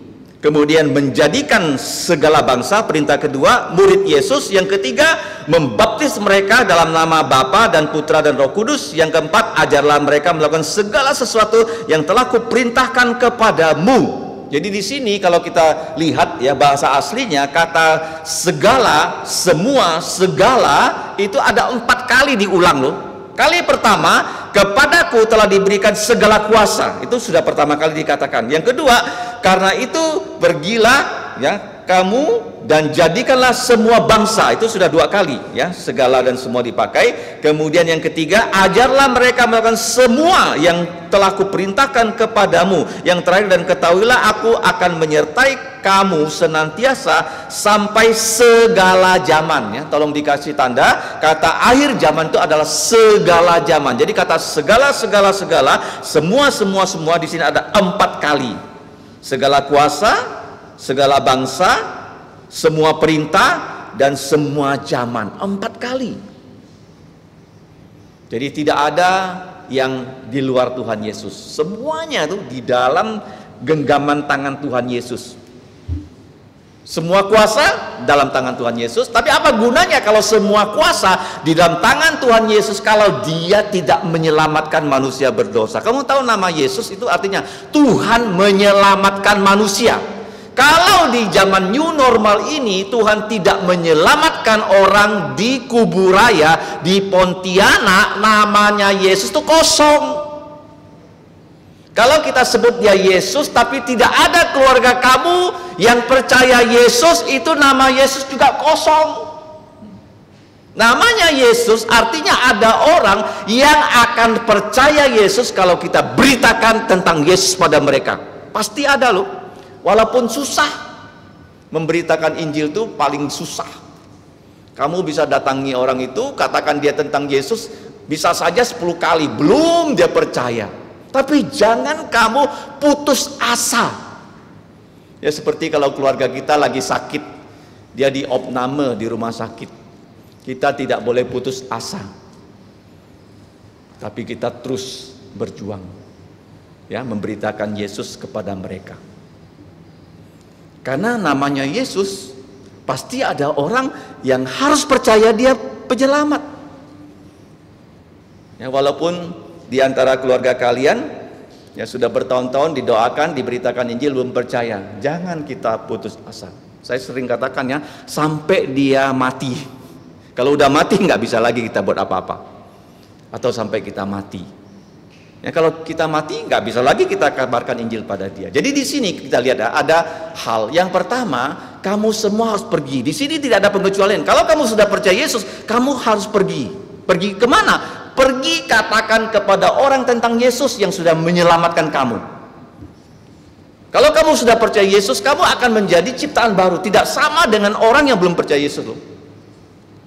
kemudian menjadikan segala bangsa. Perintah kedua, murid Yesus. Yang ketiga, membaptis mereka dalam nama Bapa dan Putra dan Roh Kudus. Yang keempat, ajarlah mereka melakukan segala sesuatu yang telah kuperintahkan kepadamu. Jadi di sini kalau kita lihat ya bahasa aslinya, kata segala, semua, segala itu ada 4 kali diulang loh. Kali pertama, kepadaku telah diberikan segala kuasa. Itu sudah pertama kali dikatakan. Yang kedua, karena itu pergilah ya kamu dan jadikanlah semua bangsa. Itu sudah 2 kali ya, segala dan semua dipakai. Kemudian yang ketiga, ajarlah mereka melakukan semua yang telah kuperintahkan kepadamu. Yang terakhir, dan ketahuilah aku akan menyertai kamu senantiasa sampai segala zaman ya. Tolong dikasih tanda, kata akhir zaman itu adalah segala zaman. Jadi kata segala, semua di sini ada 4 kali. Segala kuasa, segala bangsa, semua perintah, dan semua zaman. 4 kali. Jadi tidak ada yang di luar Tuhan Yesus. Semuanya itu di dalam genggaman tangan Tuhan Yesus. Semua kuasa dalam tangan Tuhan Yesus. Tapi apa gunanya kalau semua kuasa di dalam tangan Tuhan Yesus kalau dia tidak menyelamatkan manusia berdosa? Kamu tahu nama Yesus itu artinya Tuhan menyelamatkan manusia. Kalau di zaman new normal ini Tuhan tidak menyelamatkan orang di Kuburaya, di Pontianak, namanya Yesus itu kosong. Kalau kita sebut dia Yesus tapi tidak ada keluarga kamu yang percaya Yesus, itu nama Yesus juga kosong. Namanya Yesus artinya ada orang yang akan percaya Yesus kalau kita beritakan tentang Yesus pada mereka. Pasti ada loh. Walaupun susah, memberitakan Injil itu paling susah. Kamu bisa datangi orang itu, katakan dia tentang Yesus, bisa saja 10 kali belum dia percaya. Tapi jangan kamu putus asa. Ya seperti kalau keluarga kita lagi sakit, dia di opname di rumah sakit, kita tidak boleh putus asa, tapi kita terus berjuang ya memberitakan Yesus kepada mereka. Karena namanya Yesus, pasti ada orang yang harus percaya dia penyelamat. Ya, walaupun di antara keluarga kalian ya sudah bertahun-tahun didoakan, diberitakan Injil belum percaya, jangan kita putus asa. Saya sering katakan ya, sampai dia mati. Kalau udah mati nggak bisa lagi kita buat apa-apa. atau sampai kita mati. Ya, kalau kita mati nggak bisa lagi kita kabarkan Injil pada dia. Jadi di sini kita lihat ada hal yang pertama, kamu semua harus pergi. Di sini tidak ada pengecualian. Kalau kamu sudah percaya Yesus, kamu harus pergi. Pergi kemana? Pergi katakan kepada orang tentang Yesus yang sudah menyelamatkan kamu. Kalau kamu sudah percaya Yesus, kamu akan menjadi ciptaan baru. Tidak sama dengan orang yang belum percaya Yesus loh.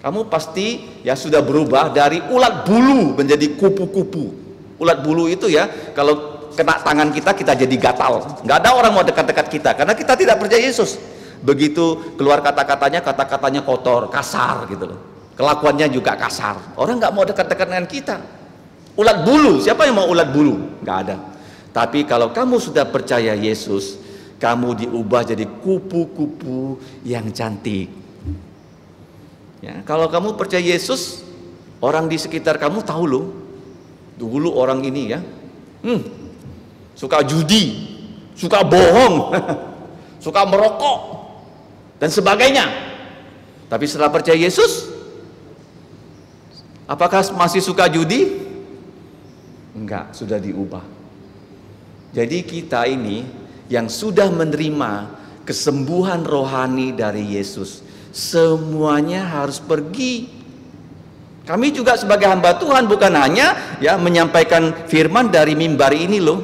Kamu pasti ya sudah berubah dari ulat bulu menjadi kupu-kupu. Ulat bulu itu ya, kalau kena tangan kita, kita jadi gatal. Nggak ada orang mau dekat-dekat kita, karena kita tidak percaya Yesus. Begitu keluar kata-katanya kotor, kasar gitu loh. Kelakuannya juga kasar. Orang nggak mau dekat-dekat dengan kita. Ulat bulu, siapa yang mau ulat bulu? Nggak ada. Tapi kalau kamu sudah percaya Yesus, kamu diubah jadi kupu-kupu yang cantik. Ya, kalau kamu percaya Yesus, orang di sekitar kamu tahu loh. Dulu orang ini ya, suka judi, suka bohong, suka merokok, dan sebagainya. Tapi setelah percaya Yesus, apakah masih suka judi? Enggak, sudah diubah. Jadi kita ini yang sudah menerima kesembuhan rohani dari Yesus, semuanya harus pergi. Kami juga sebagai hamba Tuhan bukan hanya ya menyampaikan firman dari mimbar ini loh.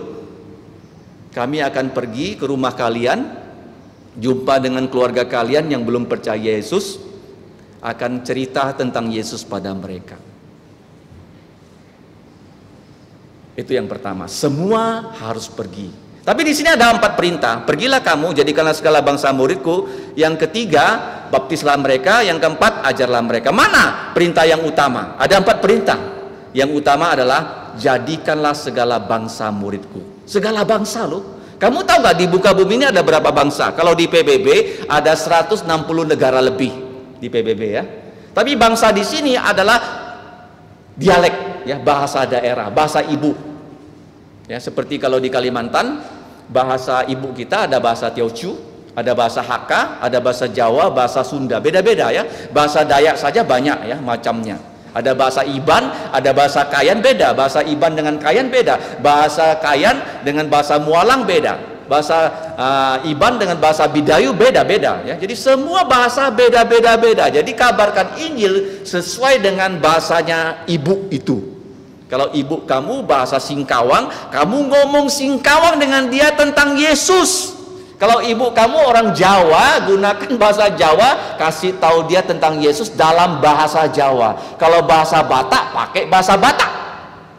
Kami akan pergi ke rumah kalian, jumpa dengan keluarga kalian yang belum percaya Yesus, akan cerita tentang Yesus pada mereka. Itu yang pertama, semua harus pergi. Tapi di sini ada 4 perintah. Pergilah kamu, jadikanlah segala bangsa muridku. Yang ketiga, baptislah mereka. Yang keempat, ajarlah mereka. Mana perintah yang utama? Ada 4 perintah. Yang utama adalah jadikanlah segala bangsa muridku. Segala bangsa loh. Kamu tahu nggak di muka bumi ini ada berapa bangsa? Kalau di PBB ada 160 negara lebih di PBB ya. Tapi bangsa di sini adalah dialek ya, bahasa daerah, bahasa ibu. Ya, seperti kalau di Kalimantan bahasa ibu kita ada bahasa Teochew, ada bahasa Hakka, ada bahasa Jawa, bahasa Sunda, beda-beda ya. Bahasa Dayak saja banyak ya macamnya. Ada bahasa Iban, ada bahasa Kayan, beda. Bahasa Iban dengan Kayan beda. Bahasa Kayan dengan bahasa Mualang beda. Bahasa Iban dengan bahasa Bidayu beda-beda ya. Jadi semua bahasa beda-beda. Jadi kabarkan Injil sesuai dengan bahasanya ibu itu. Kalau ibu kamu bahasa Singkawang, kamu ngomong Singkawang dengan dia tentang Yesus. Kalau ibu kamu orang Jawa, gunakan bahasa Jawa, kasih tahu dia tentang Yesus dalam bahasa Jawa. Kalau bahasa Batak, pakai bahasa Batak.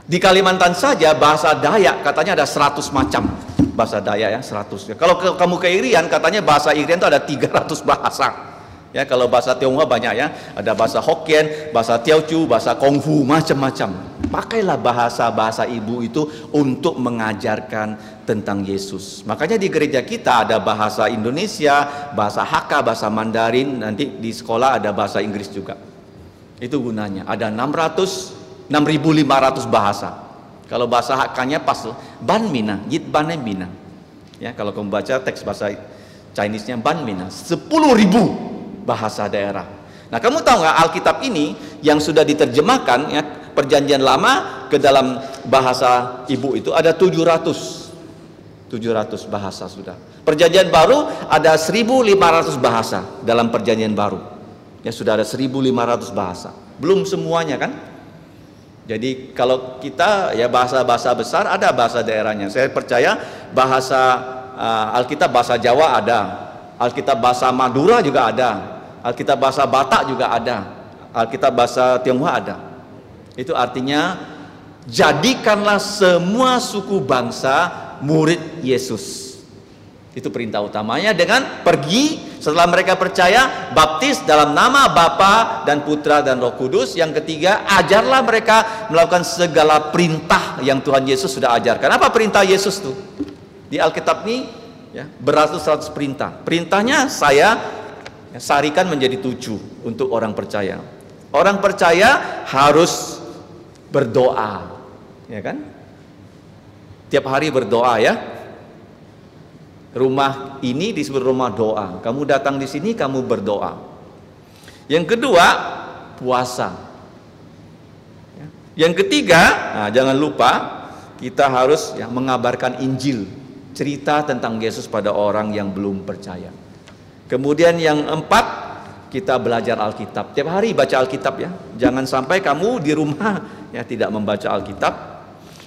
Di Kalimantan saja bahasa Dayak katanya ada 100 macam. Bahasa Dayak ya, 100. Kalau kamu ke Irian, katanya bahasa Irian itu ada 300 bahasa. Ya, kalau bahasa Tionghoa banyak ya, ada bahasa Hokkien, bahasa Teochew, bahasa Kungfu, macam-macam. Pakailah bahasa-bahasa ibu itu untuk mengajarkan tentang Yesus. Makanya di gereja kita ada bahasa Indonesia, bahasa Hakka, bahasa Mandarin, nanti di sekolah ada bahasa Inggris juga. Itu gunanya. Ada 6.500 bahasa. Kalau bahasa Hakkanya pas loh, Ban Mina, Yit Ban Mina. Ya, kalau kamu baca teks bahasa Chinese-nya Ban Mina, 10.000 bahasa daerah. Nah, kamu tahu nggak Alkitab ini yang sudah diterjemahkan ya, Perjanjian Lama ke dalam bahasa ibu itu ada 700 bahasa sudah. Perjanjian Baru ada 1.500 bahasa dalam Perjanjian Baru. Ya, sudah ada 1.500 bahasa. Belum semuanya kan? Jadi kalau kita ya bahasa-bahasa besar ada bahasa daerahnya. Saya percaya bahasa Alkitab bahasa Jawa ada. Alkitab bahasa Madura juga ada. Alkitab bahasa Batak juga ada. Alkitab bahasa Tionghoa ada. Itu artinya jadikanlah semua suku bangsa murid Yesus. Itu perintah utamanya dengan pergi setelah mereka percaya, baptis dalam nama Bapa dan Putra dan Roh Kudus. Yang ketiga, ajarlah mereka melakukan segala perintah yang Tuhan Yesus sudah ajarkan. Apa perintah Yesus tuh? Di Alkitab ini ya, beratus-ratus perintah. Perintahnya saya sarikan menjadi 7 untuk orang percaya. Orang percaya harus berdoa, ya kan? Tiap hari berdoa ya. Rumah ini disebut rumah doa. Kamu datang di sini, kamu berdoa. Yang kedua, puasa. Yang ketiga, jangan lupa kita harus mengabarkan Injil, cerita tentang Yesus pada orang yang belum percaya. Kemudian yang empat, kita belajar Alkitab. Tiap hari baca Alkitab ya. Jangan sampai kamu di rumah tidak membaca Alkitab.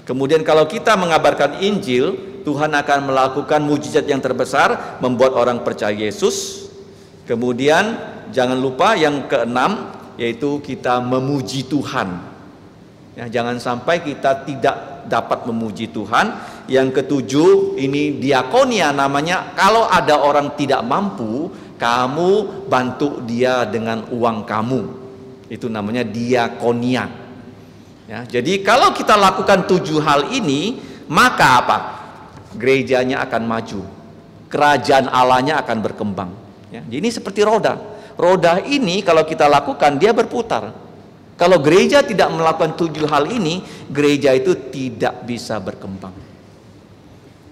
Kemudian kalau kita mengabarkan Injil, Tuhan akan melakukan mujizat yang terbesar, membuat orang percaya Yesus. Kemudian jangan lupa yang keenam, yaitu kita memuji Tuhan. Jangan sampai kita tidak dapat memuji Tuhan. Yang ketujuh, ini diakonia namanya. Kalau ada orang tidak mampu, kamu bantu dia dengan uang kamu. Itu namanya diakonia. Jadi kalau kita lakukan 7 hal ini, maka apa? Gerejanya akan maju, kerajaan Allahnya akan berkembang. Jadi ini seperti roda. Roda ini kalau kita lakukan, dia berputar. Kalau gereja tidak melakukan 7 hal ini, gereja itu tidak bisa berkembang.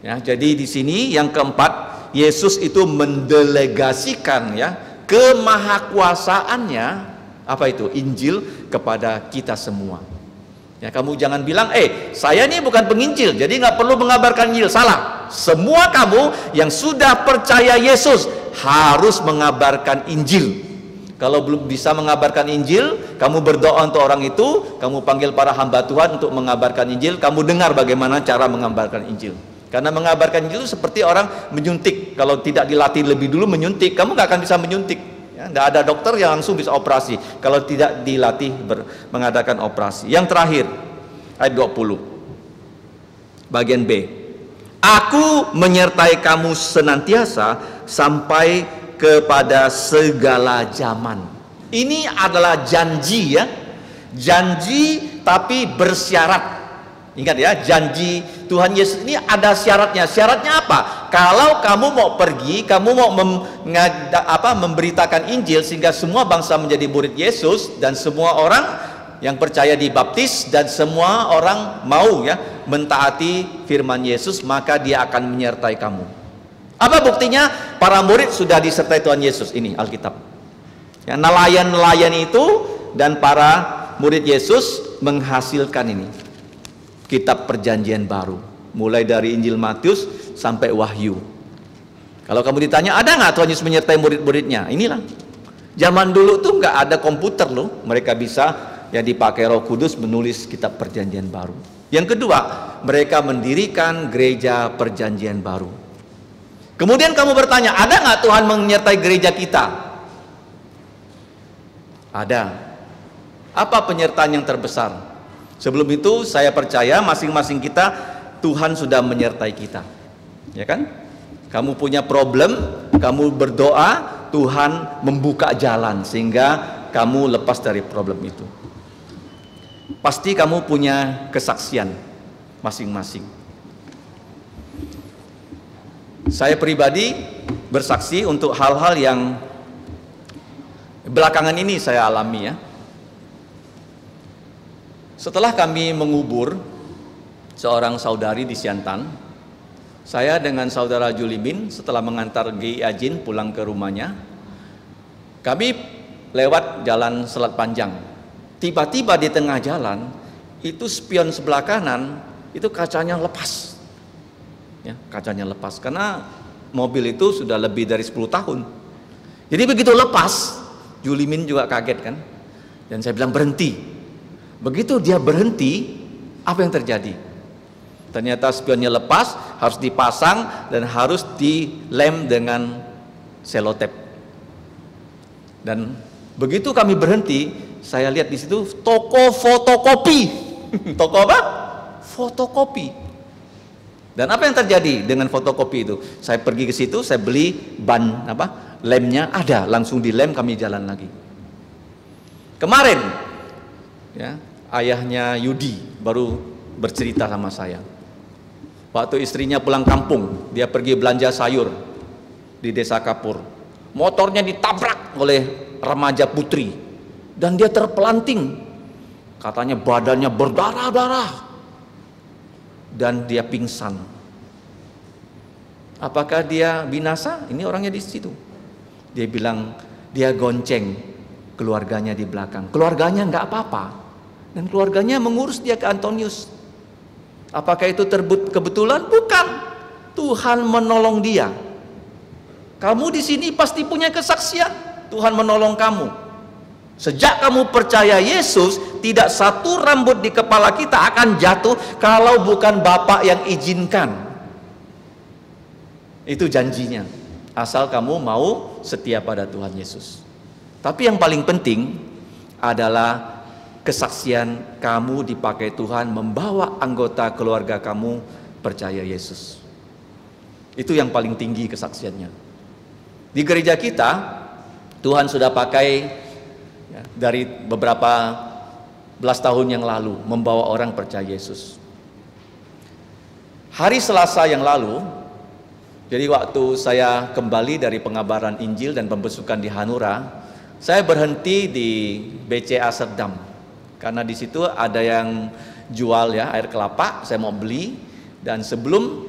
Jadi di sini yang keempat, Yesus itu mendelegasikan kemahakuasaannya, apa itu? Injil kepada kita semua. Kamu jangan bilang, saya ini bukan penginjil, jadi nggak perlu mengabarkan Injil. Salah. Semua kamu yang sudah percaya Yesus harus mengabarkan Injil. Kalau belum bisa mengabarkan Injil, kamu berdoa untuk orang itu, kamu panggil para hamba Tuhan untuk mengabarkan Injil, kamu dengar bagaimana cara mengabarkan Injil. Karena mengabarkan Injil itu seperti orang menyuntik. Kalau tidak dilatih lebih dulu menyuntik, kamu nggak akan bisa menyuntik. Tidak ada dokter yang langsung bisa operasi kalau tidak dilatih mengadakan operasi. Yang terakhir, ayat 20, bagian B. Aku menyertai kamu senantiasa sampai kepada segala zaman. Ini adalah janji janji tapi bersyarat. Ingat ya, janji Tuhan Yesus ini ada syaratnya. Syaratnya apa? Kalau kamu mau pergi, kamu mau memberitakan Injil sehingga semua bangsa menjadi murid Yesus, dan semua orang yang percaya dibaptis, dan semua orang mau mentaati firman Yesus, maka dia akan menyertai kamu. Apa buktinya? Para murid sudah disertai Tuhan Yesus. Ini Alkitab. Nelayan-nelayan itu dan para murid Yesus menghasilkan ini kitab perjanjian baru, mulai dari Injil Matius sampai Wahyu. Kalau kamu ditanya, ada nggak Tuhan Yesus menyertai murid-muridnya? Inilah. Zaman dulu tuh nggak ada komputer loh. Mereka bisa dipakai Roh Kudus menulis kitab perjanjian baru. Yang kedua, mereka mendirikan gereja perjanjian baru. Kemudian kamu bertanya, ada nggak Tuhan menyertai gereja kita? Ada. Apa penyertaan yang terbesar? Sebelum itu saya percaya masing-masing kita, Tuhan sudah menyertai kita. Ya kan? Kamu punya problem, kamu berdoa, Tuhan membuka jalan sehingga kamu lepas dari problem itu. Pasti kamu punya kesaksian masing-masing. Saya pribadi bersaksi untuk hal-hal yang belakangan ini saya alami Setelah kami mengubur seorang saudari di Siantan, saya dengan saudara Julimin setelah mengantar Gi Ajin pulang ke rumahnya, kami lewat jalan Selat Panjang. Tiba-tiba di tengah jalan, itu spion sebelah kanan, itu kacanya lepas. Kacanya lepas karena mobil itu sudah lebih dari 10 tahun. Jadi begitu lepas, Julimin juga kaget kan, dan saya bilang berhenti. Begitu dia berhenti, apa yang terjadi? Ternyata spionnya lepas, harus dipasang dan harus dilem dengan selotep. Dan begitu kami berhenti, saya lihat di situ toko fotokopi. Toko apa? Fotokopi. Dan apa yang terjadi dengan fotokopi itu? Saya pergi ke situ, saya beli ban lemnya ada, langsung dilem, kami jalan lagi. Kemarin ayahnya Yudi baru bercerita sama saya. Waktu istrinya pulang kampung, dia pergi belanja sayur di Desa Kapur. Motornya ditabrak oleh remaja putri dan dia terpelanting. Katanya badannya berdarah-darah. Dan dia pingsan. Apakah dia binasa? Ini orangnya di situ. Dia bilang dia gonceng keluarganya di belakang. Keluarganya nggak apa-apa. Dan keluarganya mengurus dia ke Antonius. Apakah itu kebetulan? Bukan. Tuhan menolong dia. Kamu di sini pasti punya kesaksian. Tuhan menolong kamu. Sejak kamu percaya Yesus, tidak satu rambut di kepala kita akan jatuh kalau bukan Bapa yang izinkan. Itu janjinya. Asal kamu mau setia pada Tuhan Yesus. Tapi yang paling penting adalah kesaksian kamu dipakai Tuhan membawa anggota keluarga kamu percaya Yesus. Itu yang paling tinggi kesaksiannya. Di gereja kita, Tuhan sudah pakai ya, dari beberapa belas tahun yang lalu membawa orang percaya Yesus. Hari Selasa yang lalu, jadi waktu saya kembali dari pengabaran Injil dan pembesukan di Hanura, saya berhenti di BCA Serdam karena di situ ada yang jual ya air kelapa. Saya mau beli, dan sebelum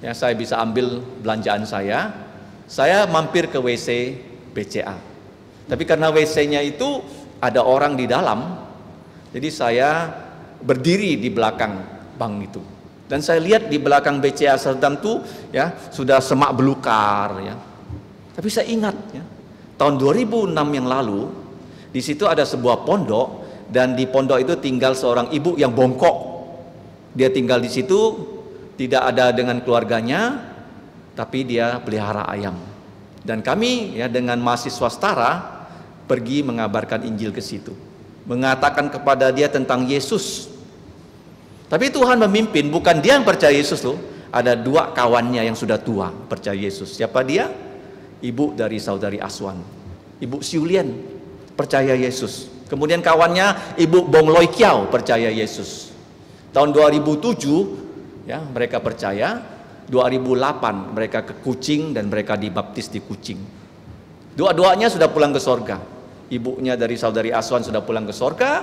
ya saya bisa ambil belanjaan saya mampir ke WC BCA. Tapi karena WC-nya itu ada orang di dalam, jadi saya berdiri di belakang bank itu. Dan saya lihat di belakang BCA Serdam tuh ya sudah semak belukar ya. Tapi saya ingat ya, tahun 2006 yang lalu di situ ada sebuah pondok, dan di pondok itu tinggal seorang ibu yang bongkok. Dia tinggal di situ, tidak ada dengan keluarganya, tapi dia pelihara ayam. Dan kami ya dengan mahasiswa setara pergi mengabarkan Injil ke situ, mengatakan kepada dia tentang Yesus. Tapi Tuhan memimpin, bukan dia yang percaya Yesus loh. Ada dua kawannya yang sudah tua percaya Yesus. Siapa dia? Ibu dari saudari Aswan, Ibu Siulian percaya Yesus. Kemudian kawannya Ibu Bong Loi Kiau percaya Yesus. Tahun 2007 ya mereka percaya. 2008 mereka ke Kucing dan mereka dibaptis di Kucing. Dua-duanya sudah pulang ke sorga. Ibunya dari saudari Aswan sudah pulang ke sorga,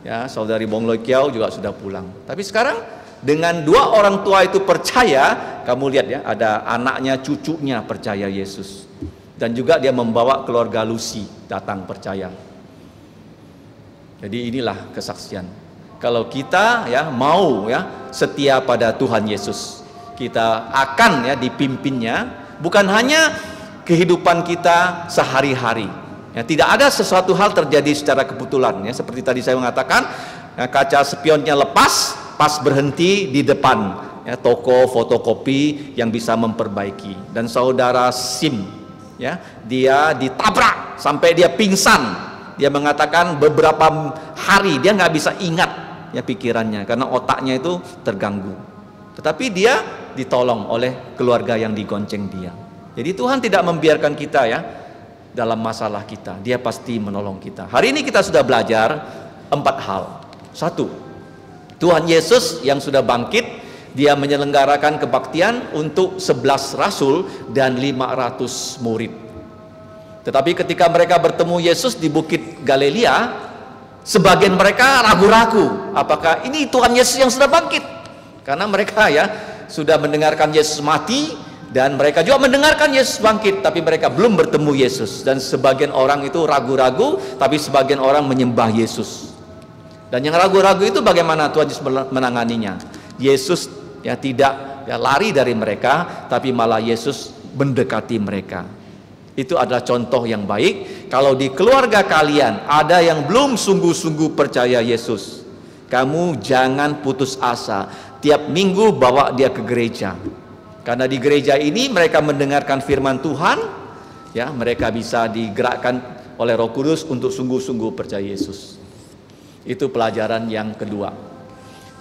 ya saudari Bong Loi Kiau juga sudah pulang. Tapi sekarang dengan dua orang tua itu percaya, kamu lihat ya ada anaknya, cucunya percaya Yesus. Dan juga dia membawa keluarga Lucy datang percaya. Jadi inilah kesaksian. Kalau kita ya mau ya setia pada Tuhan Yesus, kita akan ya dipimpinnya, bukan hanya kehidupan kita sehari-hari. Ya, tidak ada sesuatu hal terjadi secara kebetulan. Ya, seperti tadi saya mengatakan, ya, kaca spionnya lepas pas berhenti di depan ya, toko fotokopi yang bisa memperbaiki. Dan saudara Sim, ya, dia ditabrak sampai dia pingsan. Dia mengatakan beberapa hari dia nggak bisa ingat ya pikirannya karena otaknya itu terganggu. Tetapi dia ditolong oleh keluarga yang digonceng dia. Jadi Tuhan tidak membiarkan kita ya dalam masalah kita. Dia pasti menolong kita. Hari ini kita sudah belajar 4 hal. 1, Tuhan Yesus yang sudah bangkit, dia menyelenggarakan kebaktian untuk 11 rasul dan 500 murid. Tetapi ketika mereka bertemu Yesus di Bukit Galilea, sebagian mereka ragu-ragu apakah ini Tuhan Yesus yang sudah bangkit. Karena mereka ya sudah mendengarkan Yesus mati, dan mereka juga mendengarkan Yesus bangkit, tapi mereka belum bertemu Yesus. Dan sebagian orang itu ragu-ragu, tapi sebagian orang menyembah Yesus. Dan yang ragu-ragu itu bagaimana Tuhan Yesus menanganinya? Yesus ya tidak ya lari dari mereka, tapi malah Yesus mendekati mereka. Itu adalah contoh yang baik. Kalau di keluarga kalian ada yang belum sungguh-sungguh percaya Yesus, kamu jangan putus asa. Tiap minggu bawa dia ke gereja. Karena di gereja ini mereka mendengarkan firman Tuhan, ya, mereka bisa digerakkan oleh Roh Kudus untuk sungguh-sungguh percaya Yesus. Itu pelajaran yang kedua.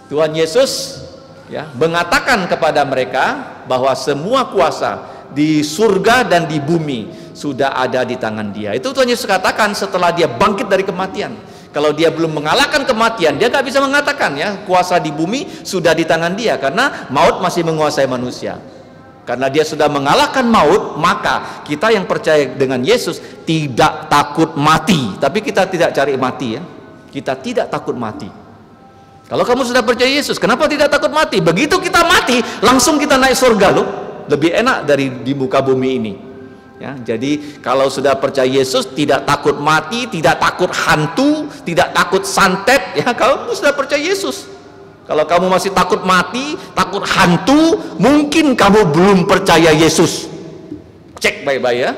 Tuhan Yesus ya mengatakan kepada mereka bahwa semua kuasa di surga dan di bumi sudah ada di tangan dia. Itu Tuhan Yesus katakan setelah dia bangkit dari kematian. Kalau dia belum mengalahkan kematian, dia nggak bisa mengatakan ya kuasa di bumi sudah di tangan dia, karena maut masih menguasai manusia. Karena dia sudah mengalahkan maut, maka kita yang percaya dengan Yesus tidak takut mati. Tapi kita tidak cari mati ya. Kita tidak takut mati. Kalau kamu sudah percaya Yesus, kenapa tidak takut mati? Begitu kita mati, langsung kita naik surga loh. Lebih enak dari di muka bumi ini. Ya, jadi kalau sudah percaya Yesus, tidak takut mati, tidak takut hantu, tidak takut santet, ya kamu sudah percaya Yesus. Kalau kamu masih takut mati, takut hantu, mungkin kamu belum percaya Yesus. Cek baik-baik ya.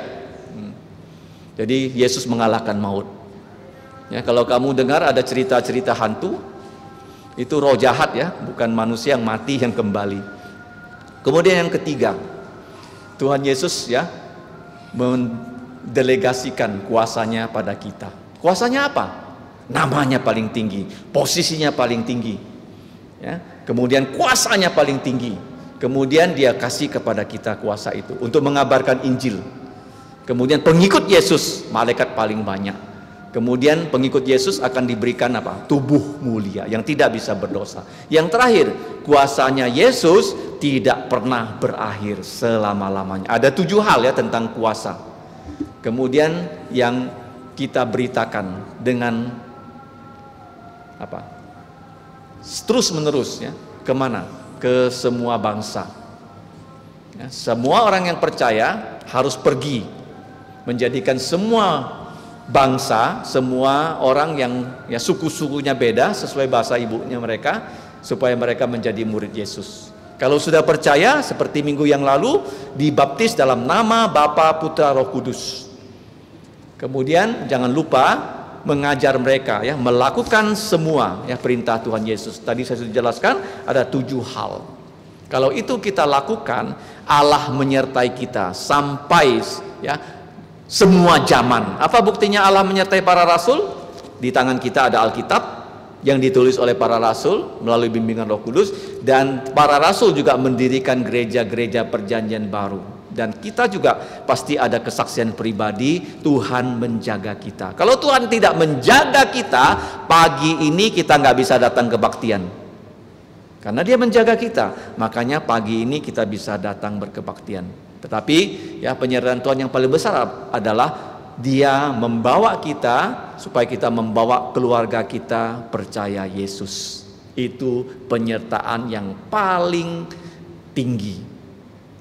Jadi Yesus mengalahkan maut. Ya, kalau kamu dengar ada cerita-cerita hantu, itu roh jahat ya, bukan manusia yang mati yang kembali. Kemudian yang ketiga, Tuhan Yesus ya mendelegasikan kuasanya pada kita. Kuasanya apa? Namanya paling tinggi, posisinya paling tinggi, ya. Kemudian kuasanya paling tinggi. Kemudian dia kasih kepada kita kuasa itu untuk mengabarkan Injil. Kemudian pengikut Yesus, malaikat paling banyak. Kemudian pengikut Yesus akan diberikan apa? Tubuh mulia yang tidak bisa berdosa. Yang terakhir, kuasanya Yesus tidak pernah berakhir selama-lamanya. Ada 7 hal ya tentang kuasa. Kemudian yang kita beritakan dengan apa? Terus menerus ya. Kemana? Ke semua bangsa. Ya, semua orang yang percaya harus pergi menjadikan semua bangsa, semua orang yang ya suku-sukunya beda sesuai bahasa ibunya mereka, supaya mereka menjadi murid Yesus. Kalau sudah percaya, seperti minggu yang lalu, dibaptis dalam nama Bapa, Putra, Roh Kudus. Kemudian jangan lupa mengajar mereka ya, melakukan semua ya perintah Tuhan Yesus. Tadi saya sudah jelaskan ada 7 hal. Kalau itu kita lakukan, Allah menyertai kita sampai ya semua zaman. Apa buktinya Allah menyertai para rasul? Di tangan kita ada Alkitab yang ditulis oleh para rasul melalui bimbingan Roh Kudus, dan para rasul juga mendirikan gereja-gereja perjanjian baru. Dan kita juga pasti ada kesaksian pribadi, Tuhan menjaga kita. Kalau Tuhan tidak menjaga kita, pagi ini kita nggak bisa datang kebaktian. Karena dia menjaga kita, makanya pagi ini kita bisa datang berkebaktian. Tetapi ya penyertaan Tuhan yang paling besar adalah Dia membawa kita supaya kita membawa keluarga kita percaya Yesus. Itu penyertaan yang paling tinggi.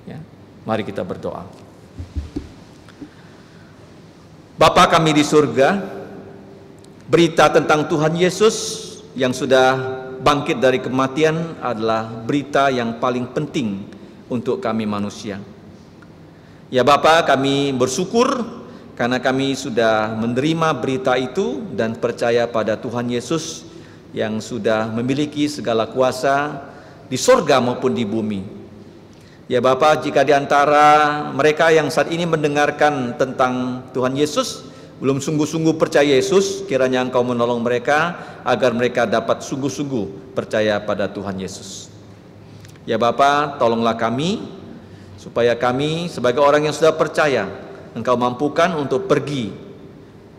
Ya, mari kita berdoa. Bapa kami di surga, berita tentang Tuhan Yesus yang sudah bangkit dari kematian adalah berita yang paling penting untuk kami manusia. Ya Bapa, kami bersyukur karena kami sudah menerima berita itu dan percaya pada Tuhan Yesus yang sudah memiliki segala kuasa di sorga maupun di bumi. Ya Bapa, jika di antara mereka yang saat ini mendengarkan tentang Tuhan Yesus belum sungguh-sungguh percaya Yesus, kiranya Engkau menolong mereka agar mereka dapat sungguh-sungguh percaya pada Tuhan Yesus. Ya Bapa, tolonglah kami supaya kami sebagai orang yang sudah percaya, Engkau mampukan untuk pergi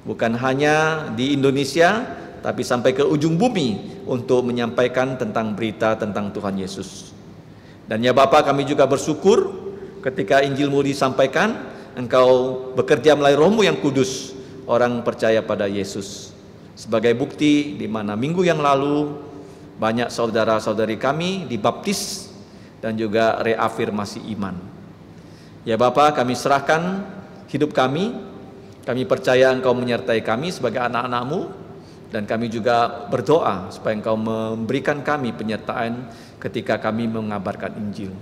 bukan hanya di Indonesia tapi sampai ke ujung bumi untuk menyampaikan tentang berita tentang Tuhan Yesus. Dan ya Bapa, kami juga bersyukur ketika Injil-Mu disampaikan, Engkau bekerja melalui Roh-Mu yang kudus, orang percaya pada Yesus. Sebagai bukti di mana minggu yang lalu banyak saudara-saudari kami dibaptis dan juga reafirmasi iman. Ya Bapa, kami serahkan hidup kami percaya Engkau menyertai kami sebagai anak-anak-Mu, dan kami juga berdoa supaya Engkau memberikan kami penyertaan ketika kami mengabarkan Injil.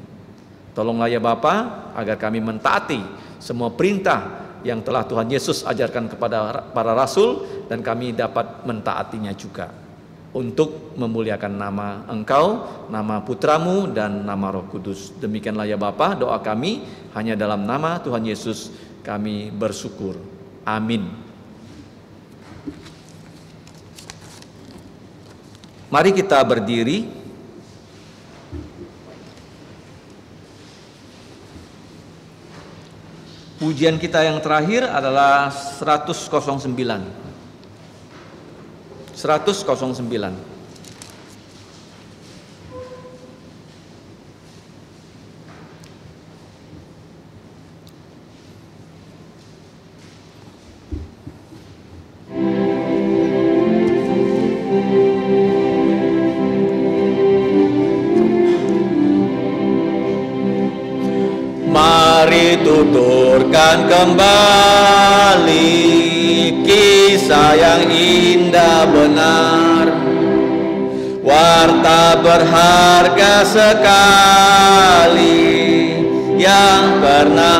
Tolonglah ya Bapa, agar kami mentaati semua perintah yang telah Tuhan Yesus ajarkan kepada para rasul, dan kami dapat mentaatinya juga untuk memuliakan nama Engkau, nama Putramu, dan nama Roh Kudus. Demikianlah ya Bapa, doa kami hanya dalam nama Tuhan Yesus kami bersyukur. Amin. Mari kita berdiri. Pujian kita yang terakhir adalah 109. 109. Mari tuturkan kembali kisah yang indah benar, warta berharga sekali yang pernah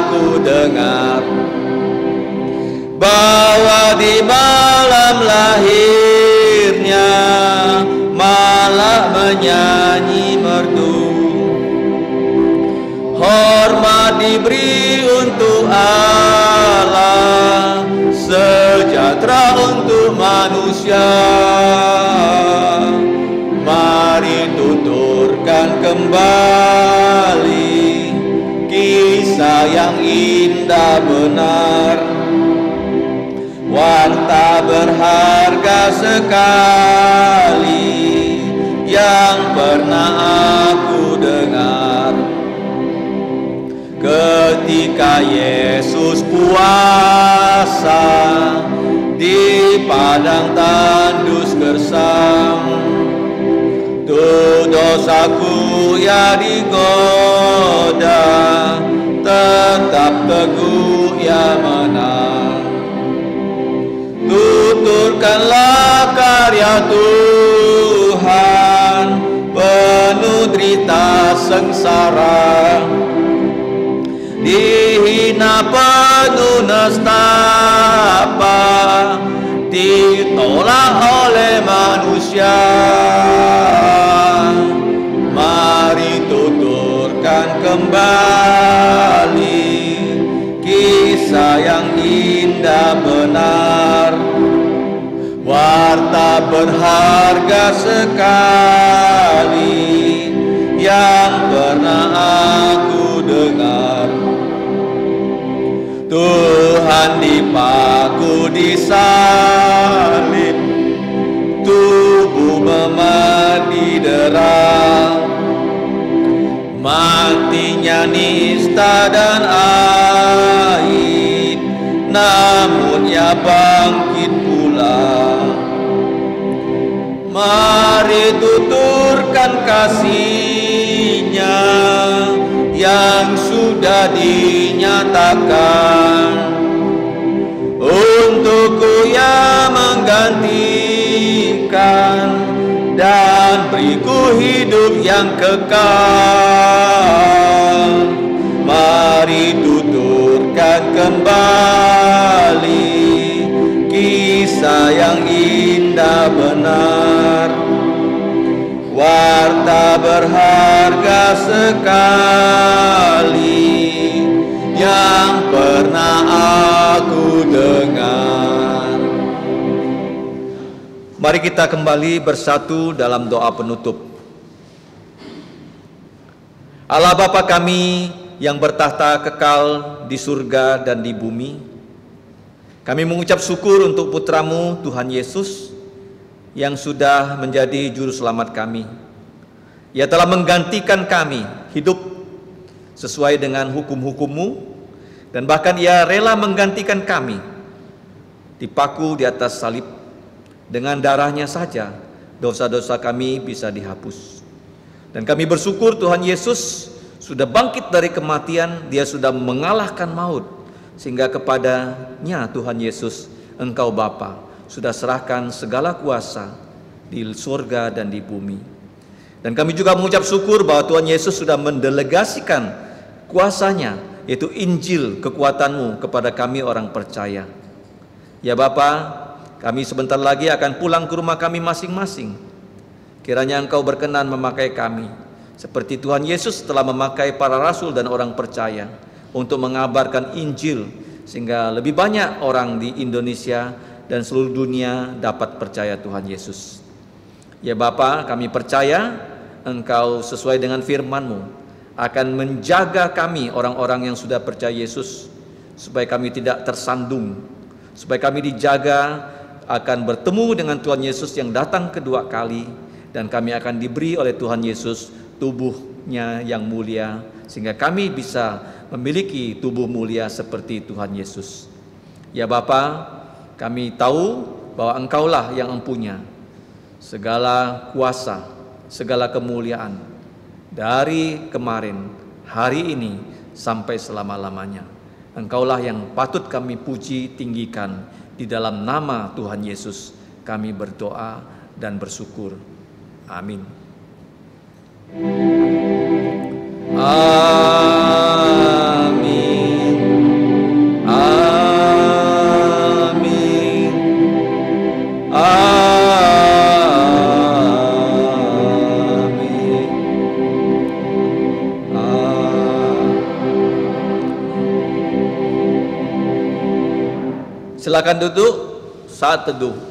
aku dengar, bahwa di malam lahirnya malah menyanyi merdu. Hormat diberi untuk Allah, sejahtera untuk manusia. Mari tuturkan kembali kisah yang indah benar, warta berharga sekali yang pernah aku dengar. Ketika Yesus puasa di padang tandus gersang, tuh dosaku ya digoda, tetap teguh ia menang. Tuturkanlah karya Tuhan, penuh derita sengsara, dihina penuh nestapa, ditolak oleh manusia. Mari tuturkan kembali kisah yang indah benar, warta berharga sekali yang pernah aku dengar. Tuhan dipaku di salib, tubuh memat didera, matinya nista dan aib, namun ia bangkit pula. Mari tuturkan kasih-Nya yang sudah dinyatakan, untukku ia menggantikan dan beriku hidup yang kekal. Mari tuturkan kembali kisah yang indah benar, warta berharga sekali yang pernah aku dengar. Mari kita kembali bersatu dalam doa penutup. Allah Bapa kami yang bertahta kekal di surga dan di bumi, kami mengucap syukur untuk putra-Mu Tuhan Yesus yang sudah menjadi juru selamat kami. Ia telah menggantikan kami hidup sesuai dengan hukum-hukum-Mu, dan bahkan Ia rela menggantikan kami dipaku di atas salib. Dengan darah-Nya saja dosa-dosa kami bisa dihapus. Dan kami bersyukur Tuhan Yesus sudah bangkit dari kematian, Dia sudah mengalahkan maut, sehingga kepadanya Tuhan Yesus, Engkau Bapa, sudah serahkan segala kuasa di surga dan di bumi. Dan kami juga mengucap syukur bahwa Tuhan Yesus sudah mendelegasikan kuasa-Nya, yaitu Injil kekuatan-Mu kepada kami orang percaya. Ya Bapa, kami sebentar lagi akan pulang ke rumah kami masing-masing. Kiranya Engkau berkenan memakai kami, seperti Tuhan Yesus telah memakai para rasul dan orang percaya untuk mengabarkan Injil, sehingga lebih banyak orang di Indonesia dan seluruh dunia dapat percaya Tuhan Yesus. Ya Bapa, kami percaya Engkau sesuai dengan firman-Mu akan menjaga kami orang-orang yang sudah percaya Yesus, supaya kami tidak tersandung, supaya kami dijaga akan bertemu dengan Tuhan Yesus yang datang kedua kali, dan kami akan diberi oleh Tuhan Yesus tubuh-Nya yang mulia, sehingga kami bisa memiliki tubuh mulia seperti Tuhan Yesus. Ya Bapa, kami tahu bahwa Engkaulah yang empunya segala kuasa, segala kemuliaan dari kemarin, hari ini, sampai selama-lamanya. Engkaulah yang patut kami puji, tinggikan. Di dalam nama Tuhan Yesus kami berdoa dan bersyukur. Amin. Amin. Amin. Silakan duduk saat teduh.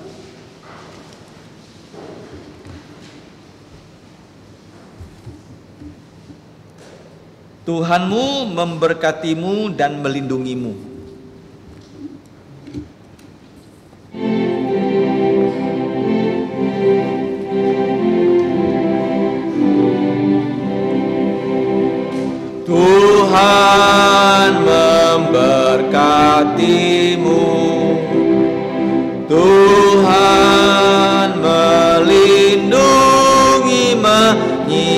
Tuhanmu memberkatimu dan melindungimu. Tuhan memberkatimu. Tuhan melindungi, menyertai